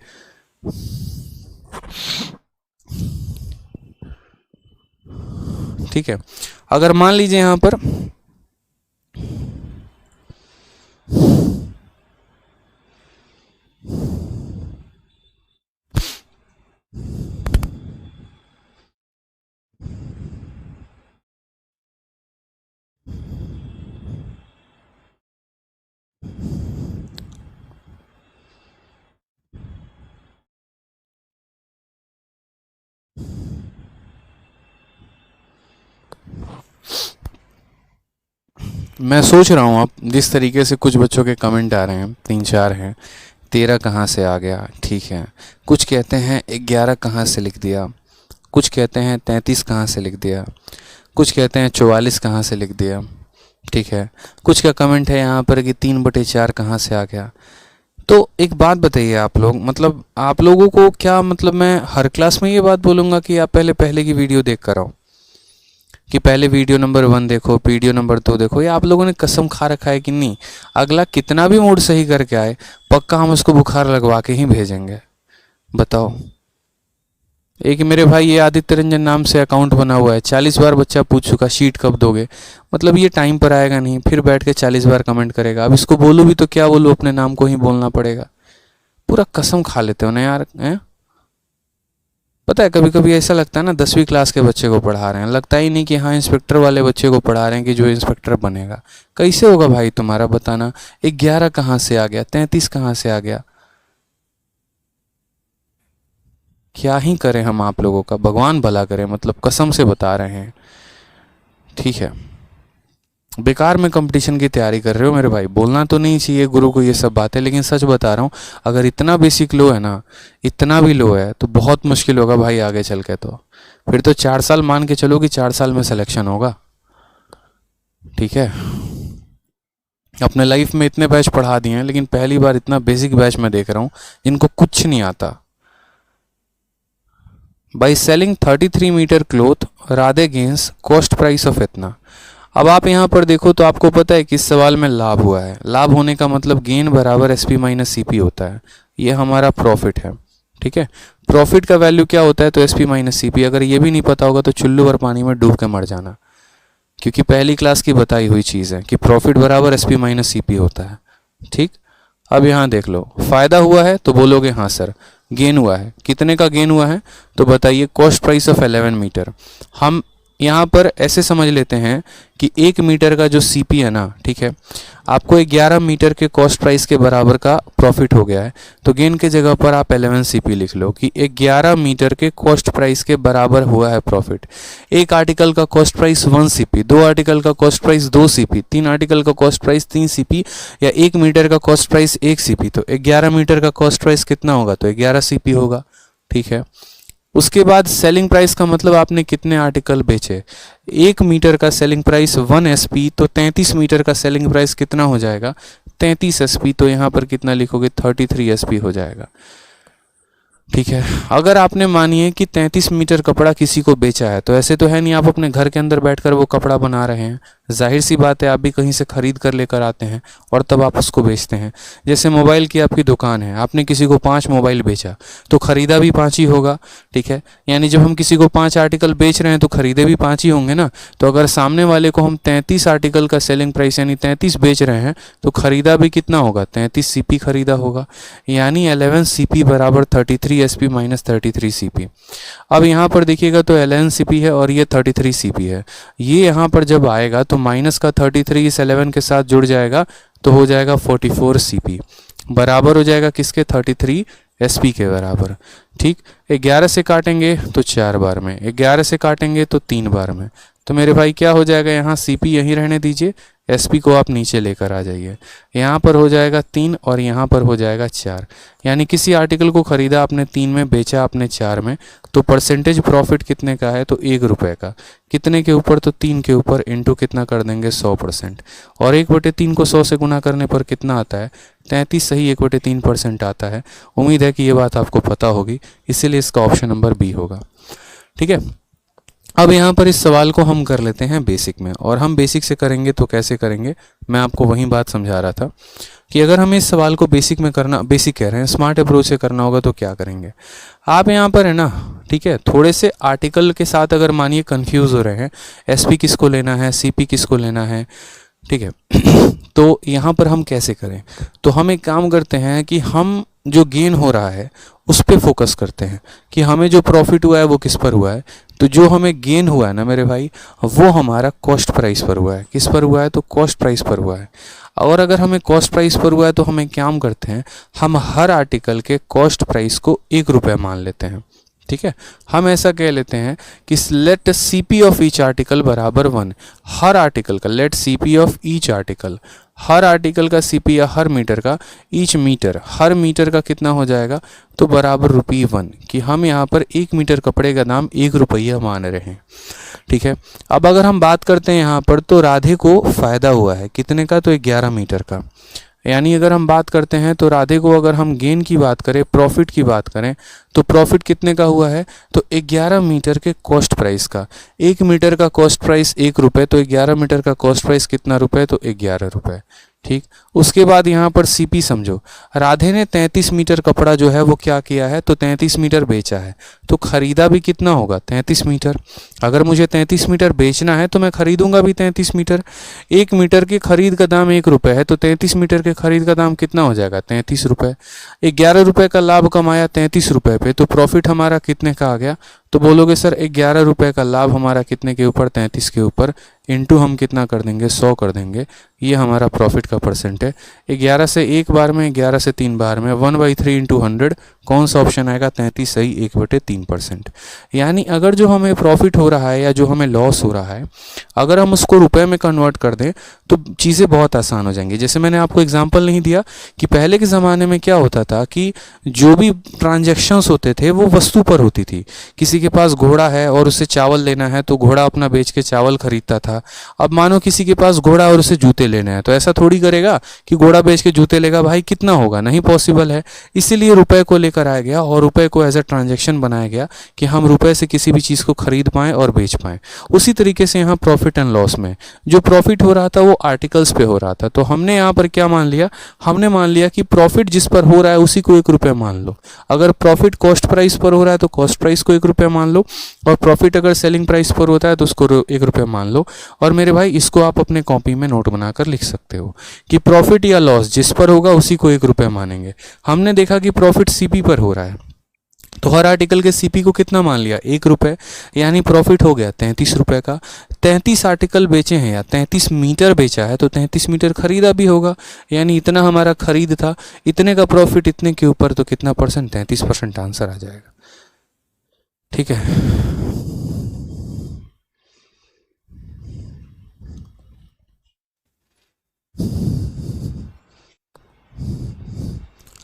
ठीक है, अगर मान लीजिए यहां पर मैं सोच रहा हूँ, अब जिस तरीके से कुछ बच्चों के कमेंट आ रहे हैं, 3-4 हैं, 13 कहाँ से आ गया, ठीक है, कुछ कहते हैं 11 कहाँ से लिख दिया, कुछ कहते हैं 33 कहाँ से लिख दिया, कुछ कहते हैं 44 कहाँ से लिख दिया, ठीक है, कुछ का कमेंट है यहाँ पर कि 3/4 कहाँ से आ गया। तो एक बात बताइए आप लोग, मतलब आप लोगों को क्या, मतलब मैं हर क्लास में ये बात बोलूँगा कि आप पहले की वीडियो देख कर आओ, कि पहले वीडियो नंबर 1 देखो, वीडियो नंबर 2 देखो, या आप लोगों ने कसम खा रखा है कि नहीं अगला कितना भी मूड सही करके आए पक्का हम उसको बुखार लगवा के ही भेजेंगे? बताओ। एक मेरे भाई ये आदित्य रंजन नाम से अकाउंट बना हुआ है, 40 बार बच्चा पूछ चुका शीट कब दोगे, मतलब ये टाइम पर आएगा नहीं, फिर बैठ के 40 बार कमेंट करेगा। अब इसको बोलूँ भी तो क्या बोलूँ, अपने नाम को ही बोलना पड़ेगा। पूरा कसम खा लेते हो ना यार, हैं? पता है कभी कभी ऐसा लगता है ना 10वीं क्लास के बच्चे को पढ़ा रहे हैं, लगता ही नहीं कि हाँ इंस्पेक्टर वाले बच्चे को पढ़ा रहे हैं कि जो इंस्पेक्टर बनेगा। कैसे होगा भाई तुम्हारा बताना, 11 कहाँ से आ गया, 33 कहाँ से आ गया। क्या ही करें हम आप लोगों का, भगवान भला करे, मतलब कसम से बता रहे हैं। ठीक है, बेकार में कंपटीशन की तैयारी कर रहे हो मेरे भाई। बोलना तो नहीं चाहिए गुरु को ये सब बातें, लेकिन सच बता रहा हूँ, अगर इतना बेसिक लो है ना, इतना भी लो है तो बहुत मुश्किल होगा भाई आगे चल के। तो फिर तो 4 साल मान के चलो कि 4 साल में सिलेक्शन होगा। ठीक है, अपने लाइफ में इतने बैच पढ़ा दिए हैं, लेकिन पहली बार इतना बेसिक बैच मैं देख रहा हूँ जिनको कुछ नहीं आता। By selling 33 metre cloth Radhe gains cost price of इतना। अब आप यहाँ पर देखो तो आपको पता है कि इस सवाल में लाभ हुआ है। लाभ होने का मतलब गेन बराबर एसपी माइनस सीपी होता है। ये हमारा प्रॉफिट है। ठीक है, प्रॉफिट का वैल्यू क्या होता है, तो एसपी माइनस सीपी। अगर ये भी नहीं पता होगा तो चुल्लू भर पानी में डूब के मर जाना, क्योंकि पहली क्लास की बताई हुई चीज़ है कि प्रॉफिट बराबर एसपी माइनस सीपी होता है। ठीक, अब यहाँ देख लो, फायदा हुआ है तो बोलोगे हाँ सर। गेन हुआ है, कितने का गेन हुआ है, तो बताइए कॉस्ट प्राइस ऑफ 11 मीटर। हम यहाँ पर ऐसे समझ लेते हैं कि 1 मीटर का जो सीपी है ना, ठीक है, आपको 11 मीटर के कॉस्ट प्राइस के बराबर का प्रॉफिट हो गया है। तो गेन के जगह पर आप 11 सीपी लिख लो कि 11 मीटर के कॉस्ट प्राइस के बराबर हुआ है प्रॉफिट। एक आर्टिकल का कॉस्ट प्राइस 1 सीपी, 2 आर्टिकल का कॉस्ट प्राइस 2 सीपी, 3 आर्टिकल का कॉस्ट प्राइस 3 सीपी, या 1 मीटर का कॉस्ट प्राइस 1 सीपी। तो 11 मीटर का कॉस्ट प्राइस कितना होगा, तो 11 सीपी होगा। ठीक है, उसके बाद सेलिंग प्राइस का मतलब आपने कितने आर्टिकल बेचे। 1 मीटर का सेलिंग प्राइस 1 एसपी, तो 33 मीटर का सेलिंग प्राइस कितना हो जाएगा, 33 एसपी। तो यहाँ पर कितना लिखोगे, 33 एसपी हो जाएगा। ठीक है, अगर आपने मानिए कि 33 मीटर कपड़ा किसी को बेचा है, तो ऐसे तो है नहीं आप अपने घर के अंदर बैठकर वो कपड़ा बना रहे हैं। जाहिर सी बात है आप भी कहीं से खरीद कर लेकर आते हैं और तब आप उसको बेचते हैं। जैसे मोबाइल की आपकी दुकान है, आपने किसी को 5 मोबाइल बेचा तो खरीदा भी 5 ही होगा। ठीक है, यानी जब हम किसी को 5 आर्टिकल बेच रहे हैं तो खरीदे भी 5 ही होंगे ना। तो अगर सामने वाले को हम 33 आर्टिकल का सेलिंग प्राइस यानी 33 बेच रहे हैं तो खरीदा भी कितना होगा, 33 सीपी खरीदा होगा। यानी 11 सीपी बराबर 33 एसपी माइनस 33 सीपी। अब यहाँ पर देखिएगा तो 11 सीपी है और ये 33 सीपी है। ये यहाँ पर जब आएगा तो माइनस का 33 इस 11 के साथ जुड़ जाएगा तो हो जाएगा 44 सीपी, बराबर हो जाएगा किसके, 33 एसपी के बराबर। ठीक, 11 से काटेंगे तो 4 बार में, 11 से काटेंगे तो 3 बार में। तो मेरे भाई क्या हो जाएगा, यहाँ सीपी यहीं रहने दीजिए, एसपी को आप नीचे लेकर आ जाइए। यहाँ पर हो जाएगा 3 और यहाँ पर हो जाएगा 4। यानी किसी आर्टिकल को खरीदा आपने 3 में, बेचा आपने 4 में, तो परसेंटेज प्रॉफिट कितने का है, तो 1 रुपये का। कितने के ऊपर, तो 3 के ऊपर, इंटू कितना कर देंगे, 100%। और 1/3 को 100 से गुना करने पर कितना आता है, 33 सही 1/3% आता है। उम्मीद है कि ये बात आपको पता होगी, इसीलिए इसका ऑप्शन नंबर बी होगा। ठीक है, अब यहाँ पर इस सवाल को हम कर लेते हैं बेसिक में, और हम बेसिक से करेंगे तो कैसे करेंगे, मैं आपको वही बात समझा रहा था कि अगर हमें इस सवाल को बेसिक में करना, बेसिक कह रहे हैं, स्मार्ट अप्रोच से करना होगा तो क्या करेंगे। आप यहाँ पर है ना, ठीक है, थोड़े से आर्टिकल के साथ अगर मानिए कंफ्यूज हो रहे हैं, एसपी किसको लेना है, सीपी किसको लेना है, ठीक है, तो यहाँ पर हम कैसे करें, तो हम एक काम करते हैं कि हम जो गेन हो रहा है उस पर फोकस करते हैं कि हमें जो प्रॉफिट हुआ है वो किस पर हुआ है। तो जो हमें गेन हुआ है ना मेरे भाई, वो हमारा कॉस्ट प्राइस पर हुआ है। किस पर हुआ है, तो कॉस्ट प्राइस पर हुआ है। और अगर हमें कॉस्ट प्राइस पर हुआ है तो हम एक काम करते हैं, हम हर आर्टिकल के कॉस्ट प्राइस को 1 रुपये मान लेते हैं। ठीक है, हम ऐसा कह लेते हैं कि let CP of each article बराबर 1। हर आर्टिकल का, let CP of each article, हर आर्टिकल का सीपी या हर मीटर का, ईच मीटर, हर मीटर का कितना हो जाएगा, तो बराबर ₹1, कि हम यहाँ पर 1 मीटर कपड़े का दाम 1 रुपया मान रहे हैं। ठीक है, अब अगर हम बात करते हैं यहाँ पर, तो राधे को फ़ायदा हुआ है कितने का, तो 11 मीटर का। यानी अगर हम बात करते हैं तो राधे को, अगर हम गेन की बात करें, प्रॉफिट की बात करें, तो प्रॉफिट कितने का हुआ है, तो 11 मीटर के कॉस्ट प्राइस का। 1 मीटर का कॉस्ट प्राइस 1 रुपये, तो 11 मीटर का कॉस्ट प्राइस कितना रुपये, तो 11 रुपये। ठीक। उसके बाद यहाँ पर सीपी समझो, राधे ने 33 मीटर कपड़ा जो है वो क्या किया है, तो 33 मीटर बेचा है, तो खरीदा भी कितना होगा, 33 मीटर। अगर मुझे 33 मीटर बेचना है तो मैं खरीदूंगा भी 33 मीटर। 1 मीटर की खरीद का दाम 1 रुपये है, तो 33 मीटर के खरीद का दाम कितना हो जाएगा, 33 रुपये। 11 रुपये का लाभ कमाया 33 रुपये पे, तो प्रॉफिट हमारा कितने का आ गया, तो बोलोगे सर 11 रुपये का लाभ हमारा कितने के ऊपर, 33 के ऊपर, इंटू हम कितना कर देंगे, 100 कर देंगे, ये हमारा प्रॉफिट का परसेंट है। 11 से 1 बार में, 11 से 3 बार में, 1/3 इंटू 100, कौन सा ऑप्शन आएगा, 33 सही, 1/3%। यानी अगर जो हमें प्रॉफिट हो रहा है या जो हमें लॉस हो रहा है, अगर हम उसको रुपए में कन्वर्ट कर दें तो चीज़ें बहुत आसान हो जाएंगी। जैसे मैंने आपको एग्जांपल नहीं दिया कि पहले के ज़माने में क्या होता था कि जो भी ट्रांजैक्शंस होते थे वो वस्तु पर होती थी। किसी के पास घोड़ा है और उसे चावल लेना है तो घोड़ा अपना बेच के चावल खरीदता था। अब मानो किसी के पास घोड़ा और उसे जूते लेने हैं, तो ऐसा थोड़ी करेगा कि घोड़ा बेच के जूते लेगा, भाई कितना होगा, नहीं पॉसिबल है। इसीलिए रुपए को लेकर आया गया और रुपए को एज ए ट्रांजैक्शन बनाया गया कि हम रुपए से किसी भी चीज़ को खरीद पाएं और बेच पाएं। उसी तरीके से यहाँ प्रॉफिट एंड लॉस में जो प्रॉफिट हो रहा था वो आर्टिकल्स पे हो रहा था, तो हमने यहाँ पर क्या मान लिया, हमने मान लिया कि प्रॉफिट जिस पर हो रहा है उसी को 1 रुपये मान लो। अगर प्रॉफिट कॉस्ट प्राइस पर हो रहा है तो कॉस्ट प्राइस को 1 रुपये मान लो, और प्रॉफिट अगर सेलिंग प्राइस पर होता है तो उसको 1 रुपये मान लो। और मेरे भाई इसको आप अपने कॉपी में नोट बनाकर लिख सकते हो कि प्रॉफिट या लॉस जिस पर होगा उसी को 1 रुपये मानेंगे। हमने देखा कि प्रॉफिट सीपी पर हो रहा है, तो हर आर्टिकल के सीपी को कितना मान लिया, 1 रुपये, यानी प्रॉफिट हो गया 33 रुपये का। 33 आर्टिकल बेचे हैं या 33 मीटर बेचा है तो 33 मीटर खरीदा भी होगा, यानी इतना हमारा खरीद था, इतने का प्रॉफिट इतने के ऊपर, तो कितना परसेंट, 33% आंसर आ जाएगा। ठीक है,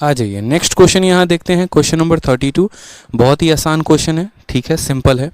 आ जाइए नेक्स्ट क्वेश्चन यहाँ देखते हैं। क्वेश्चन नंबर 32, बहुत ही आसान क्वेश्चन है, ठीक है, सिंपल है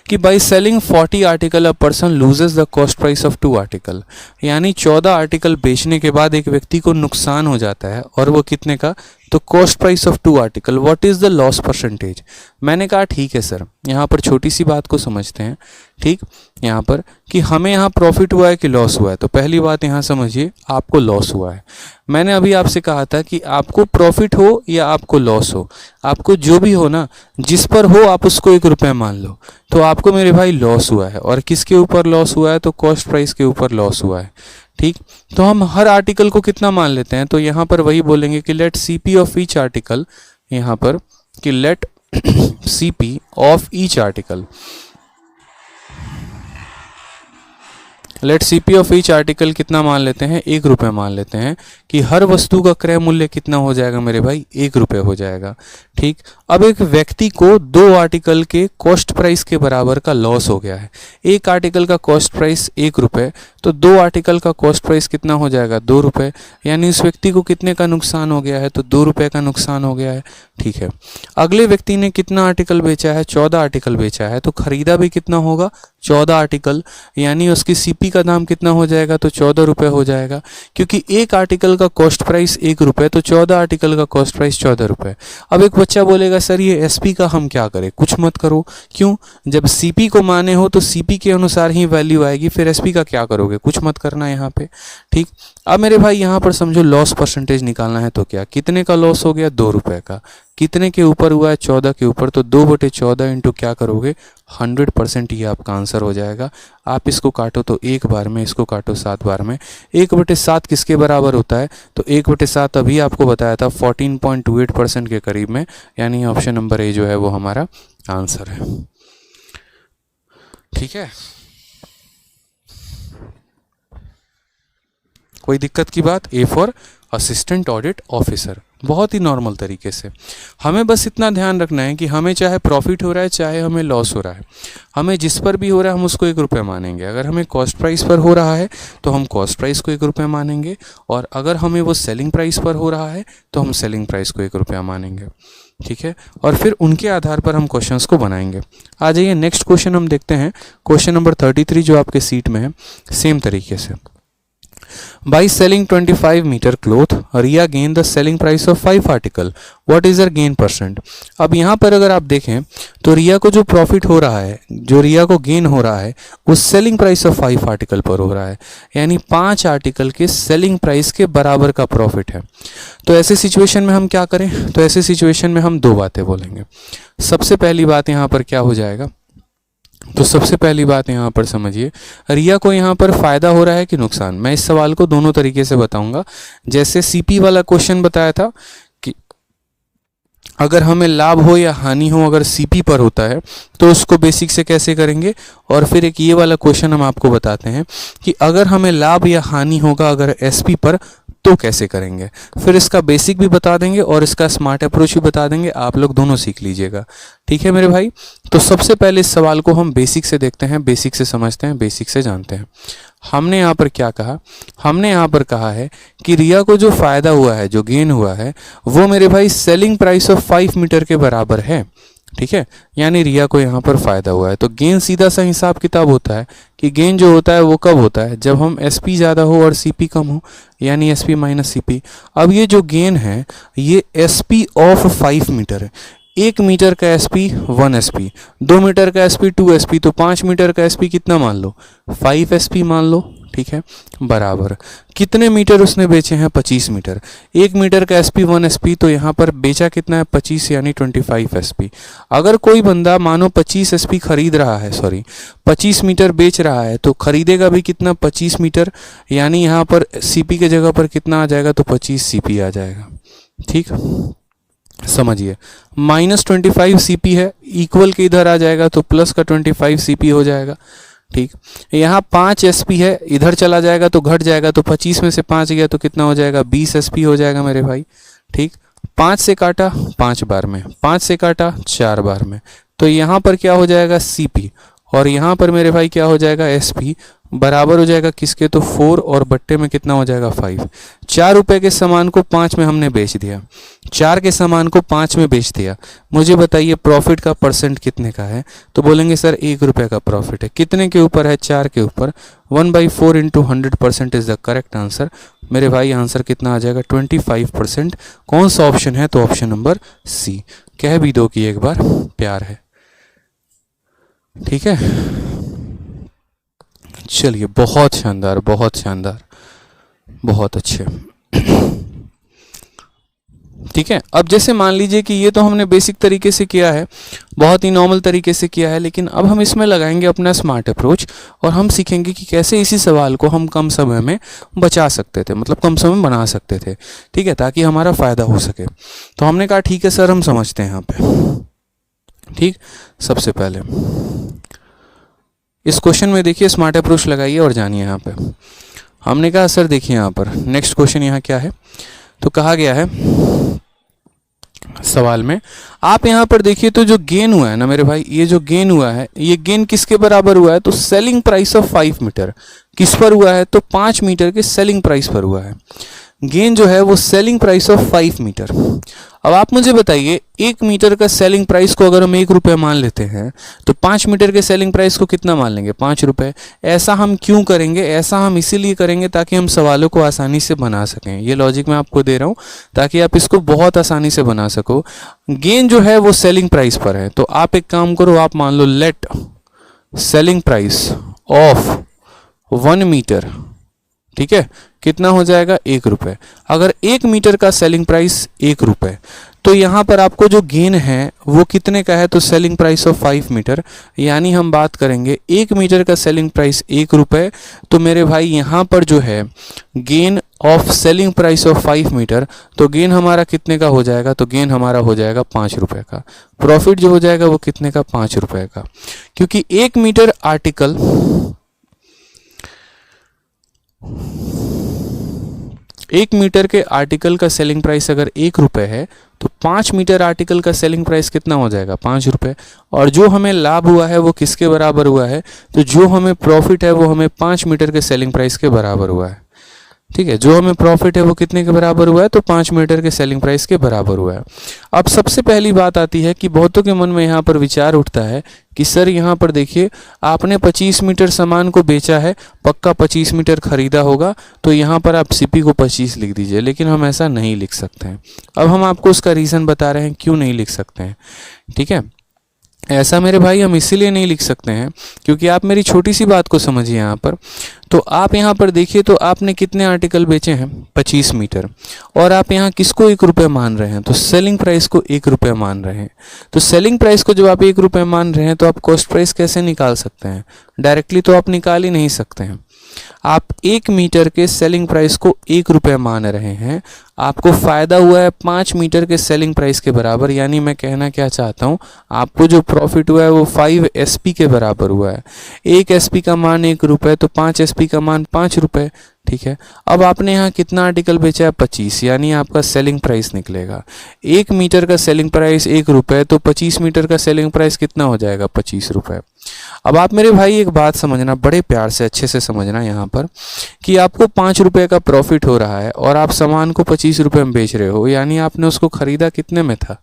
कि by selling 40 article a person loses the cost price of 2 article, यानी 14 आर्टिकल बेचने के बाद एक व्यक्ति को नुकसान हो जाता है, और वो कितने का, तो cost price of 2 article, what is the loss percentage. मैंने कहा ठीक है सर, यहाँ पर छोटी सी बात को समझते हैं। ठीक, यहाँ पर कि हमें यहाँ प्रॉफिट हुआ है कि लॉस हुआ है, तो पहली बात यहाँ समझिए, आपको लॉस हुआ है। मैंने अभी आपसे कहा था कि आपको प्रॉफिट हो या आपको लॉस हो, आपको जो भी हो ना, जिस पर हो आप उसको 1 रुपये मान लो, तो आपको मेरे भाई लॉस हुआ है। और किसके ऊपर लॉस हुआ है, तो कॉस्ट प्राइस के ऊपर लॉस हुआ है। ठीक, तो हम हर आर्टिकल को कितना मान लेते हैं, तो यहाँ पर वही बोलेंगे कि let CP of each article, यहाँ पर कि let CP of each article, let CP of each article कितना मान लेते हैं, 1 रुपये मान लेते हैं, कि हर वस्तु का क्रय मूल्य कितना हो जाएगा मेरे भाई, 1 रुपये हो जाएगा। ठीक, अब एक व्यक्ति को 2 आर्टिकल के कॉस्ट प्राइस के बराबर का लॉस हो गया है। एक आर्टिकल का कॉस्ट प्राइस 1 रुपये, तो 2 आर्टिकल का कॉस्ट प्राइस कितना हो जाएगा, 2 रुपये, यानी उस व्यक्ति को कितने का नुकसान हो गया है, तो 2 रुपये का नुकसान हो गया है। ठीक है, अगले व्यक्ति ने कितना आर्टिकल बेचा है, 14 आर्टिकल बेचा है, तो खरीदा भी कितना होगा, 14 आर्टिकल, यानी उसकी सीपी का दाम कितना हो जाएगा, तो 14 रुपये हो जाएगा, क्योंकि एक आर्टिकल का कॉस्ट प्राइस 1 रुपये, तो 14 आर्टिकल का कॉस्ट प्राइस 14 रुपये। अब एक बच्चा बोलेगा सर ये एसपी का हम क्या करें, कुछ मत करो, क्यों, जब सीपी को माने हो तो सीपी के अनुसार ही वैल्यू आएगी, फिर एसपी का क्या करोगे, कुछ मत करना यहाँ पे। ठीक, अब मेरे भाई यहाँ पर समझो लॉस परसेंटेज निकालना है, तो क्या, कितने का लॉस हो गया, 2 रुपये का, कितने के ऊपर हुआ है, 14 के ऊपर, तो 2/14 इंटू क्या करोगे, 100%, ये आपका आंसर हो जाएगा। आप इसको काटो तो 1 बार में, इसको काटो 7 बार में, 1/7 किसके बराबर होता है, तो 1/7 अभी आपको बताया था 14.28% के करीब में, यानी ऑप्शन नंबर ए जो है वो हमारा आंसर है। ठीक है, कोई दिक्कत की बात, A for assistant audit officer, बहुत ही नॉर्मल तरीके से। हमें बस इतना ध्यान रखना है कि हमें चाहे प्रॉफिट हो रहा है चाहे हमें लॉस हो रहा है, हमें जिस पर भी हो रहा है हम उसको 1 रुपये मानेंगे। अगर हमें कॉस्ट प्राइस पर हो रहा है तो हम कॉस्ट प्राइस को 1 रुपये मानेंगे, और अगर हमें वो सेलिंग प्राइस पर हो रहा है तो हम सेलिंग प्राइस को 1 रुपया मानेंगे। ठीक है, और फिर उनके आधार पर हम क्वेश्चंस को बनाएंगे। आ जाइए नेक्स्ट क्वेश्चन हम देखते हैं, क्वेश्चन नंबर 33 जो आपके सीट में है, सेम तरीके से। By selling 25 metre cloth Riya gain the selling price of 5 article, what is our gain percent. अब यहाँ पर अगर आप देखें तो रिया को जो प्रॉफिट हो रहा है, जो रिया को गेन हो रहा है, वो सेलिंग प्राइस ऑफ 5 आर्टिकल पर हो रहा है, यानी 5 आर्टिकल के सेलिंग प्राइस के बराबर का प्रॉफिट है। तो ऐसे सिचुएशन में हम क्या करें, तो ऐसे सिचुएशन में हम दो बातें बोलेंगे। सबसे पहली बात यहाँ पर क्या हो जाएगा, तो सबसे पहली बात यहाँ पर समझिए, रिया को यहाँ पर फायदा हो रहा है कि नुकसान। मैं इस सवाल को दोनों तरीके से बताऊंगा। जैसे सीपी वाला क्वेश्चन बताया था कि अगर हमें लाभ हो या हानि हो अगर सीपी पर होता है तो उसको बेसिक से कैसे करेंगे, और फिर एक ये वाला क्वेश्चन हम आपको बताते हैं कि अगर हमें लाभ या हानि होगा अगर एसपी पर तो कैसे करेंगे। फिर इसका बेसिक भी बता देंगे और इसका स्मार्ट अप्रोच भी बता देंगे, आप लोग दोनों सीख लीजिएगा। ठीक है मेरे भाई। तो सबसे पहले इस सवाल को हम बेसिक से देखते हैं, बेसिक से समझते हैं, बेसिक से जानते हैं। हमने यहाँ पर क्या कहा, हमने यहाँ पर कहा है कि रिया को जो फायदा हुआ है, जो गेन हुआ है, वो मेरे भाई सेलिंग प्राइस ऑफ 5 मीटर के बराबर है। ठीक है, यानी रिया को यहाँ पर फायदा हुआ है। तो गेन सीधा सा हिसाब किताब होता है कि गेन जो होता है वो कब होता है, जब हम एसपी ज़्यादा हो और सीपी कम हो, यानी एसपी माइनस सीपी। अब ये जो गेन है ये एसपी ऑफ 5 मीटर है। 1 मीटर का एसपी 1 एसपी, 2 मीटर का एसपी 2 एसपी, तो 5 मीटर का एसपी कितना मान लो, 5 एसपी मान लो। ठीक है, बराबर कितने मीटर उसने बेचे हैं, 25 मीटर। 1 मीटर का एसपी 1 एसपी, तो यहाँ पर बेचा कितना है, 25, यानी 25 एसपी। अगर कोई बंदा मानो 25 एसपी खरीद रहा है, सॉरी 25 मीटर बेच रहा है, तो खरीदेगा भी कितना, 25 मीटर, यानी यहाँ पर सीपी के जगह पर कितना आ जाएगा, तो 25 सीपी आ जाएगा। ठीक, समझिए, -25 सीपी है, इक्वल के इधर आ जाएगा तो प्लस का 25 सीपी हो जाएगा। ठीक, यहाँ 5 एसपी है, इधर चला जाएगा तो घट जाएगा, तो 25 में से 5 गया तो कितना हो जाएगा, 20 एसपी हो जाएगा मेरे भाई। ठीक, 5 से काटा 5 बार में, 5 से काटा 4 बार में, तो यहाँ पर क्या हो जाएगा, सीपी, और यहाँ पर मेरे भाई क्या हो जाएगा, एसपी, बराबर हो जाएगा किसके, तो 4, और बट्टे में कितना हो जाएगा, 5। 4 रुपए के सामान को 5 में हमने बेच दिया, 4 के सामान को 5 में बेच दिया। मुझे बताइए प्रॉफिट का परसेंट कितने का है, तो बोलेंगे सर 1 रुपये का प्रॉफिट है। कितने के ऊपर है, 4 के ऊपर। 1/4 into 100% is the correct answer. मेरे भाई आंसर कितना आ जाएगा, 25%। कौन सा ऑप्शन है, तो ऑप्शन नंबर सी। कह भी दो कि एक बार प्यार है। ठीक है, चलिए, बहुत शानदार, बहुत शानदार, बहुत अच्छे। ठीक है, अब जैसे मान लीजिए कि ये तो हमने बेसिक तरीके से किया है, बहुत ही नॉर्मल तरीके से किया है, लेकिन अब हम इसमें लगाएंगे अपना स्मार्ट अप्रोच और हम सीखेंगे कि कैसे इसी सवाल को हम कम समय में बचा सकते थे, मतलब कम समय में बना सकते थे। ठीक है, ताकि हमारा फ़ायदा हो सके। तो हमने कहा ठीक है सर, हम समझते हैं यहाँ पे। ठीक, सबसे पहले इस क्वेश्चन में देखिए, स्मार्ट अप्रोच लगाइए और जानिए। यहाँ पे हमने कहा सर देखिए यहाँ पर नेक्स्ट क्वेश्चन यहाँ क्या है, तो कहा गया है सवाल में, आप यहाँ पर देखिए तो जो गेन हुआ है ना मेरे भाई, ये जो गेन हुआ है, ये गेन किसके बराबर हुआ है, तो सेलिंग प्राइस ऑफ 5 मीटर। किस पर हुआ है, तो 5 मीटर के सेलिंग प्राइस पर हुआ है। गेन जो है वो सेलिंग प्राइस ऑफ 5 मीटर। अब आप मुझे बताइए 1 मीटर का सेलिंग प्राइस को अगर हम 1 रुपये मान लेते हैं तो 5 मीटर के सेलिंग प्राइस को कितना मान लेंगे, 5 रुपये। ऐसा हम क्यों करेंगे, ऐसा हम इसीलिए करेंगे ताकि हम सवालों को आसानी से बना सकें। ये लॉजिक मैं आपको दे रहा हूँ ताकि आप इसको बहुत आसानी से बना सको। गेन जो है वो सेलिंग प्राइस पर है, तो आप एक काम करो, आप मान लो let selling price of 1 metre, ठीक है, कितना हो जाएगा, 1 रुपये। अगर 1 मीटर का सेलिंग प्राइस 1 रुपये, तो यहाँ पर आपको जो गेन है वो कितने का है, तो सेलिंग प्राइस ऑफ 5 मीटर, यानी हम बात करेंगे 1 मीटर का सेलिंग प्राइस 1 रुपये। तो मेरे भाई यहाँ पर जो है gain of selling price of 5 metre, तो गेन हमारा कितने का हो जाएगा, तो गेन हमारा हो जाएगा 5 रुपये का। प्रॉफिट जो हो जाएगा वो कितने का, 5 रुपये का। क्योंकि 1 मीटर आर्टिकल 1 मीटर के आर्टिकल का सेलिंग प्राइस अगर 1 रुपये है तो 5 मीटर आर्टिकल का सेलिंग प्राइस कितना हो जाएगा, 5 रुपये। और जो हमें लाभ हुआ है वो किसके बराबर हुआ है, तो जो हमें प्रॉफिट है वो हमें 5 मीटर के सेलिंग प्राइस के बराबर हुआ है। ठीक है, जो हमें प्रॉफिट है वो कितने के बराबर हुआ है, तो 5 मीटर के सेलिंग प्राइस के बराबर हुआ है। अब सबसे पहली बात आती है कि बहुतों के मन में यहाँ पर विचार उठता है कि सर यहाँ पर देखिए आपने 25 मीटर सामान को बेचा है, पक्का 25 मीटर खरीदा होगा, तो यहाँ पर आप सीपी को 25 लिख दीजिए। लेकिन हम ऐसा नहीं लिख सकते हैं। अब हम आपको उसका रीज़न बता रहे हैं क्यों नहीं लिख सकते हैं। ठीक है, ऐसा मेरे भाई हम इसीलिए नहीं लिख सकते हैं क्योंकि आप मेरी छोटी सी बात को समझिए यहाँ पर। तो आप यहाँ पर देखिए तो आपने कितने आर्टिकल बेचे हैं, 25 मीटर, और आप यहाँ किसको 1 रुपये मान रहे हैं, तो सेलिंग प्राइस को 1 रुपये मान रहे हैं। तो सेलिंग प्राइस को जब आप 1 रुपये मान रहे हैं तो आप कॉस्ट प्राइस कैसे निकाल सकते हैं, डायरेक्टली तो आप निकाल ही नहीं सकते हैं। आप 1 मीटर के सेलिंग प्राइस को 1 रुपये मान रहे हैं, आपको फ़ायदा हुआ है 5 मीटर के सेलिंग प्राइस के बराबर। यानी मैं कहना क्या चाहता हूँ, आपको जो प्रॉफिट हुआ है वो 5 SP के बराबर हुआ है। 1 SP का मान 1 रुपये, तो 5 SP का मान 5 रुपये। ठीक है, अब आपने यहाँ कितना आर्टिकल बेचा है, 25, यानी आपका सेलिंग प्राइस निकलेगा 1 मीटर का सेलिंग प्राइस 1 रुपये, तो 25 मीटर का सेलिंग प्राइस कितना हो जाएगा, 25 रुपये। अब आप मेरे भाई एक बात समझना, बड़े प्यार से अच्छे से समझना यहाँ पर, कि आपको 5 रुपये का प्रॉफिट हो रहा है और आप सामान को 25 रुपये में बेच रहे हो, यानी आपने उसको खरीदा कितने में था।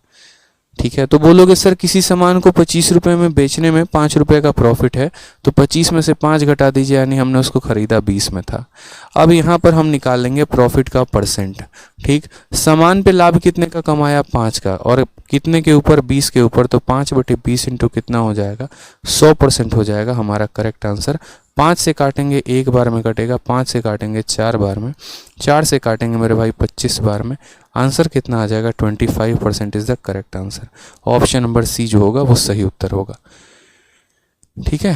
ठीक है, तो बोलोगे सर किसी सामान को 25 रुपये में बेचने में 5 रुपये का प्रॉफिट है, तो 25 में से 5 घटा दीजिए, यानी हमने उसको खरीदा 20 में था। अब यहाँ पर हम निकाल लेंगे प्रॉफिट का परसेंट। ठीक, सामान पे लाभ कितने का कमाया, 5 का, और कितने के ऊपर, 20 के ऊपर, तो 5/20 इंटू कितना हो जाएगा, 100% हो जाएगा हमारा करेक्ट आंसर। 5 से काटेंगे 1 बार में कटेगा, 5 से काटेंगे 4 बार में, 4 से काटेंगे मेरे भाई 25 बार में, आंसर कितना आ जाएगा, 25% is the correct answer. Option number C जो होगा वो सही उत्तर होगा। ठीक है,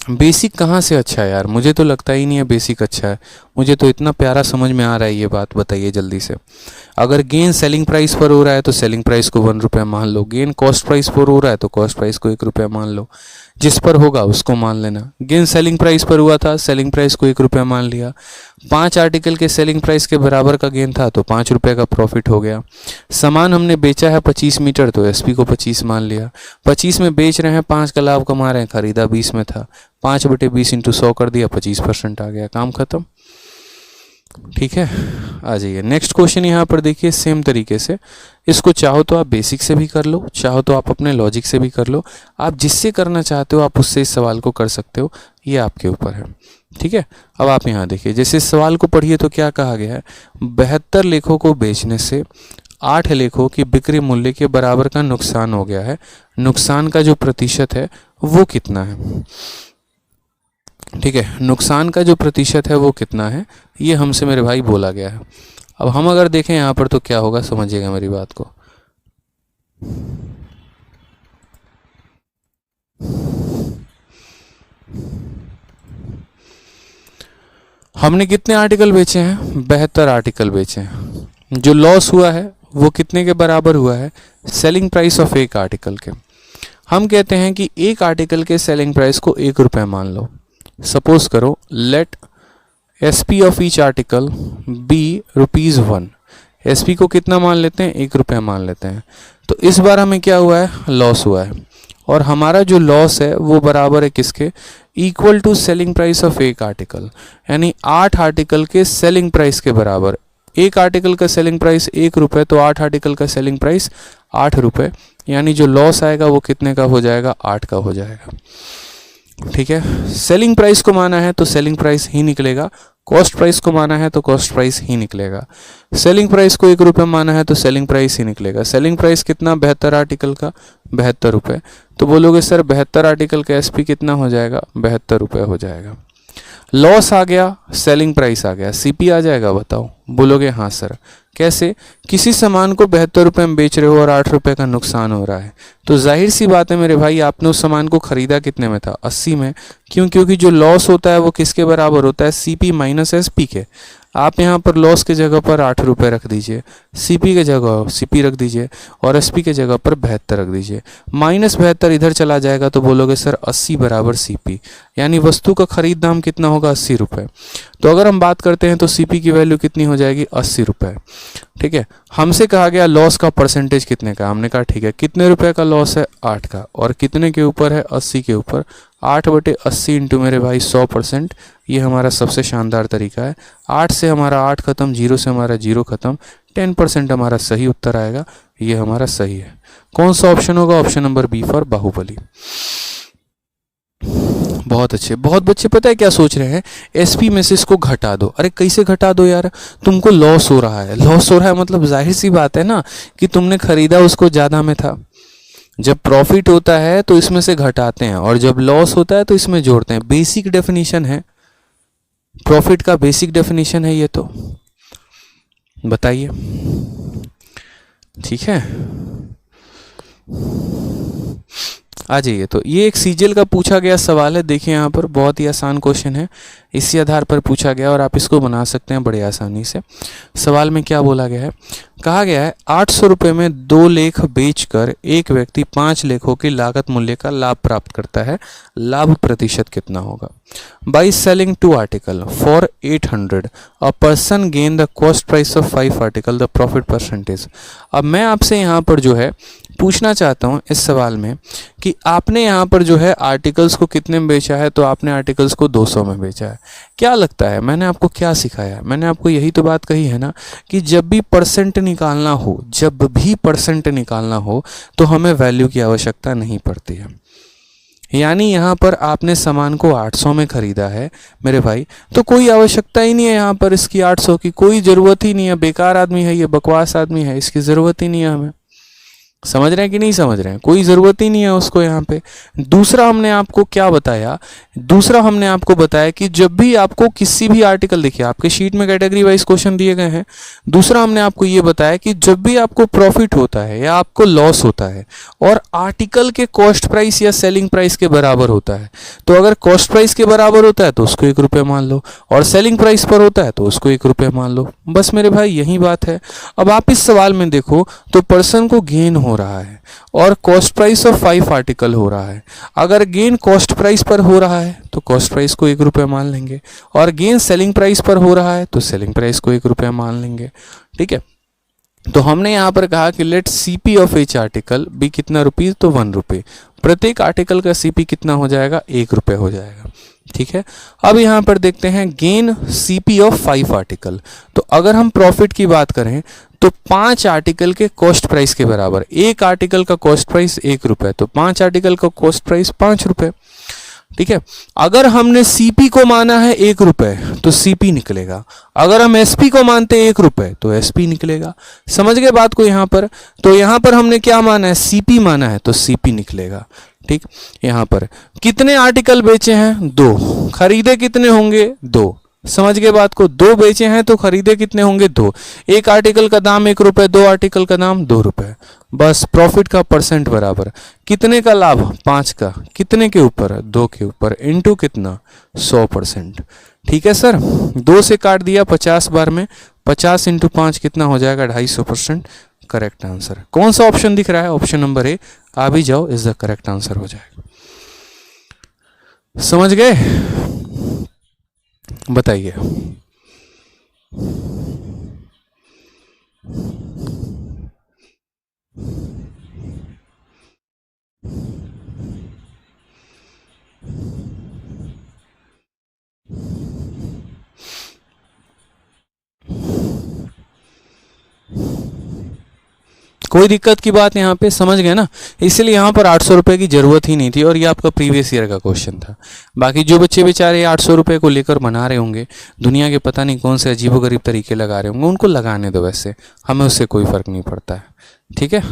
बेसिक कहाँ से अच्छा है यार, मुझे तो लगता ही नहीं है बेसिक अच्छा है, मुझे तो इतना प्यारा समझ में आ रहा है ये बात। बताइए जल्दी से, अगर गेन सेलिंग प्राइस पर हो रहा है तो सेलिंग प्राइस को 1 रुपया मान लो, गेन कॉस्ट प्राइस पर हो रहा है तो कॉस्ट प्राइस को 1 रुपया मान लो, जिस पर होगा उसको मान लेना। गेन सेलिंग प्राइस पर हुआ था, सेलिंग प्राइस को 1 रुपया मान लिया। 5 आर्टिकल के सेलिंग प्राइस के बराबर का गेन था तो 5 रुपये का प्रॉफिट हो गया। सामान हमने बेचा है 25 मीटर, तो SP को 25 मान लिया। 25 में बेच रहे हैं, 5 का लाभ कमा रहे हैं, खरीदा 20 में था, 5/20 इंटू 100 कर दिया, 25% आ गया, काम खत्म। ठीक है, आ जाइए नेक्स्ट क्वेश्चन। यहाँ पर देखिए सेम तरीके से, इसको चाहो तो आप बेसिक से भी कर लो, चाहो तो आप अपने लॉजिक से भी कर लो, आप जिससे करना चाहते हो आप उससे इस सवाल को कर सकते हो, ये आपके ऊपर है। ठीक है, अब आप यहाँ देखिए, जैसे इस सवाल को पढ़िए तो क्या कहा गया है, 72 लेखों को बेचने से 8 लेखों की बिक्री मूल्य के बराबर का नुकसान हो गया है, नुकसान का जो प्रतिशत है वो कितना है। ठीक है, नुकसान का जो प्रतिशत है वो कितना है, ये हमसे मेरे भाई बोला गया है। अब हम अगर देखें यहाँ पर तो क्या होगा, समझिएगा मेरी बात को। हमने कितने आर्टिकल बेचे हैं, 72 आर्टिकल बेचे हैं। जो लॉस हुआ है वो कितने के बराबर हुआ है, सेलिंग प्राइस ऑफ 1 आर्टिकल के। हम कहते हैं कि 1 आर्टिकल के सेलिंग प्राइस को 1 रुपये मान लो। सपोज करो, let SP of each article be ₹1। SP को कितना मान लेते हैं, 1 रुपये मान लेते हैं। तो इस बार हमें क्या हुआ है, लॉस हुआ है, और हमारा जो लॉस है वो बराबर है किसके, equal to selling price of 1 article, यानी 8 आर्टिकल के सेलिंग प्राइस के बराबर। 1 आर्टिकल का सेलिंग प्राइस 1 रुपये, तो 8 आर्टिकल का सेलिंग प्राइस 8 रुपये, यानी जो लॉस आएगा वो कितने का हो जाएगा, 8 का हो जाएगा। ठीक है, सेलिंग प्राइस को माना है तो सेलिंग प्राइस ही निकलेगा, कॉस्ट प्राइस को माना है तो कॉस्ट प्राइस ही निकलेगा। सेलिंग प्राइस को 1 रुपये माना है तो सेलिंग प्राइस ही निकलेगा। सेलिंग प्राइस कितना, 72 आर्टिकल का 72 रुपये, तो बोलोगे सर 72 आर्टिकल का SP कितना हो जाएगा, 72 रुपये हो जाएगा। लॉस आ गया, सेलिंग प्राइस आ गया, CP आ जाएगा, बताओ। बोलोगे हाँ सर, कैसे, किसी सामान को 72 रुपये में बेच रहे हो और 8 रुपये का नुकसान हो रहा है, तो जाहिर सी बात है मेरे भाई, आपने उस सामान को खरीदा कितने में था, 80 में। क्यों, क्योंकि जो लॉस होता है वो किसके बराबर होता है, CP माइनस SP के। आप यहाँ पर लॉस के जगह पर 8 रुपये रख दीजिए, CP के जगह CP रख दीजिए, और SP के जगह पर 72 रख दीजिए। -72 इधर चला जाएगा तो बोलोगे सर 80 बराबर CP, यानी वस्तु का खरीद दाम कितना होगा, 80 रुपये। तो अगर हम बात करते हैं तो CP की वैल्यू कितनी हो जाएगी, 80 रुपये। ठीक है, हमसे कहा गया लॉस का परसेंटेज कितने का, हमने कहा ठीक है, कितने रुपए का लॉस है, 8 का, और कितने के ऊपर है, 80 के ऊपर, 8/80 इंटू मेरे भाई 100%, ये हमारा सबसे शानदार तरीका है। 8 से हमारा 8 खत्म, 0 से हमारा 0 खत्म, 10% हमारा सही उत्तर आएगा, ये हमारा सही है। कौन सा ऑप्शन होगा? Option number B for Bahubali. बहुत अच्छे। बहुत बच्चे पता है क्या सोच रहे हैं, एसपी में से इसको घटा दो। अरे कैसे घटा दो यार, तुमको लॉस हो रहा है। लॉस हो रहा है मतलब जाहिर सी बात है ना कि तुमने खरीदा उसको ज़्यादा में था। जब प्रॉफिट होता है तो इसमें से घटाते हैं, और जब लॉस होता है तो इसमें जोड़ते हैं। बेसिक डेफिनेशन है, प्रॉफिट का बेसिक डेफिनेशन है ये। तो बताइए, ठीक है, आ जाइए। तो ये एक सीजीएल का पूछा गया सवाल है। देखिए यहाँ पर बहुत ही आसान क्वेश्चन है, इसी आधार पर पूछा गया और आप इसको बना सकते हैं बड़े आसानी से। सवाल में क्या बोला गया है? कहा गया है 800 रुपये में 2 लेख बेचकर एक व्यक्ति 5 लेखों की लागत मूल्य का लाभ प्राप्त करता है। लाभ प्रतिशत कितना होगा? By selling 2 article for 800 a person gain the cost price of 5 article, the profit percentage. अब मैं आपसे यहाँ पर जो है पूछना चाहता हूँ इस सवाल में कि आपने यहाँ पर जो है आर्टिकल्स को कितने में बेचा है? तो आपने आर्टिकल्स को 200 में बेचा है। क्या लगता है मैंने आपको क्या सिखाया है? मैंने आपको यही तो बात कही है ना कि जब भी परसेंट निकालना हो, जब भी परसेंट निकालना हो तो हमें वैल्यू की आवश्यकता नहीं पड़ती है। यानी यहाँ पर आपने सामान को 800 में खरीदा है मेरे भाई, तो कोई आवश्यकता ही नहीं है यहाँ पर इसकी 800 की, कोई ज़रूरत ही नहीं है। बेकार आदमी है ये, बकवास आदमी है, इसकी ज़रूरत ही नहीं है हमें। समझ रहे हैं कि नहीं समझ रहे हैं? कोई ज़रूरत ही नहीं है उसको यहाँ पे। दूसरा हमने आपको क्या बताया? दूसरा हमने आपको बताया कि जब भी आपको किसी भी आर्टिकल, देखिए आपके शीट में कैटेगरी वाइज क्वेश्चन दिए गए हैं। दूसरा हमने आपको ये बताया कि जब भी आपको प्रॉफिट होता है या आपको लॉस होता है और आर्टिकल के कॉस्ट प्राइस या सेलिंग प्राइस के बराबर होता है, तो अगर कॉस्ट प्राइस के बराबर होता है तो उसको 1 रुपये मान लो, और सेलिंग प्राइस पर होता है तो उसको 1 रुपये मान लो। बस मेरे भाई यही बात है। अब आप इस सवाल में देखो तो पर्सन को गेन हो रहा है और कॉस्ट प्राइस ऑफ 5 आर्टिकल हो रहा है। अगर गेन कॉस्ट प्राइस पर हो रहा है तो कॉस्ट प्राइस को 1 रुपये मान लेंगे, और गेन सेलिंग प्राइस पर हो रहा है तो सेलिंग प्राइस को 1 रुपये मान लेंगे। ठीक है, तो हमने यहाँ पर कहा कि let CP of each article be कितना रुपीज़? तो 1 रुपये। प्रत्येक आर्टिकल का सीपी कितना हो जाएगा? 1 रुपये हो जाएगा। ठीक है, अब यहाँ पर देखते हैं गेन सीपी ऑफ 5 आर्टिकल। तो अगर हम प्रॉफिट की बात करें तो 5 आर्टिकल के कॉस्ट प्राइस के बराबर, एक आर्टिकल का कॉस्ट प्राइस 1 रुपये, तो 5 आर्टिकल का कॉस्ट प्राइस 5 रुपये। ठीक है, अगर हमने सीपी को माना है 1 रुपये तो सीपी निकलेगा, अगर हम एसपी को मानते हैं 1 रुपये तो एसपी निकलेगा। समझ गए बात को यहाँ पर? तो यहाँ पर हमने क्या माना है? सीपी माना है तो सीपी निकलेगा। ठीक, यहाँ पर कितने आर्टिकल बेचे हैं? 2। खरीदे कितने होंगे? 2। समझ गए बात को? 2 बेचे हैं तो खरीदे कितने होंगे? 2। एक आर्टिकल का दाम 1 रुपये, 2 आर्टिकल का दाम 2 रुपये। बस प्रॉफिट का परसेंट बराबर कितने का लाभ? 5 का। कितने के ऊपर? 2 के ऊपर, इनटू कितना? 100%। ठीक है सर, 2 से काट दिया 50 बार में, 50 इंटू 5 कितना हो जाएगा? 250%। करेक्ट आंसर कौन सा ऑप्शन दिख रहा है? Option number A. आ भी जाओ, इज द करेक्ट आंसर हो जाएगा। समझ गए? बताइए। कोई दिक्कत की बात यहाँ पे, समझ गए ना? इसलिए यहाँ पर 800 रुपये की ज़रूरत ही नहीं थी, और ये आपका प्रीवियस ईयर का क्वेश्चन था। बाकी जो बच्चे बेचारे 800 रुपये को लेकर बना रहे होंगे, दुनिया के पता नहीं कौन से अजीबोगरीब तरीके लगा रहे होंगे, उनको लगाने दो, वैसे हमें उससे कोई फ़र्क नहीं पड़ता है। ठीक है,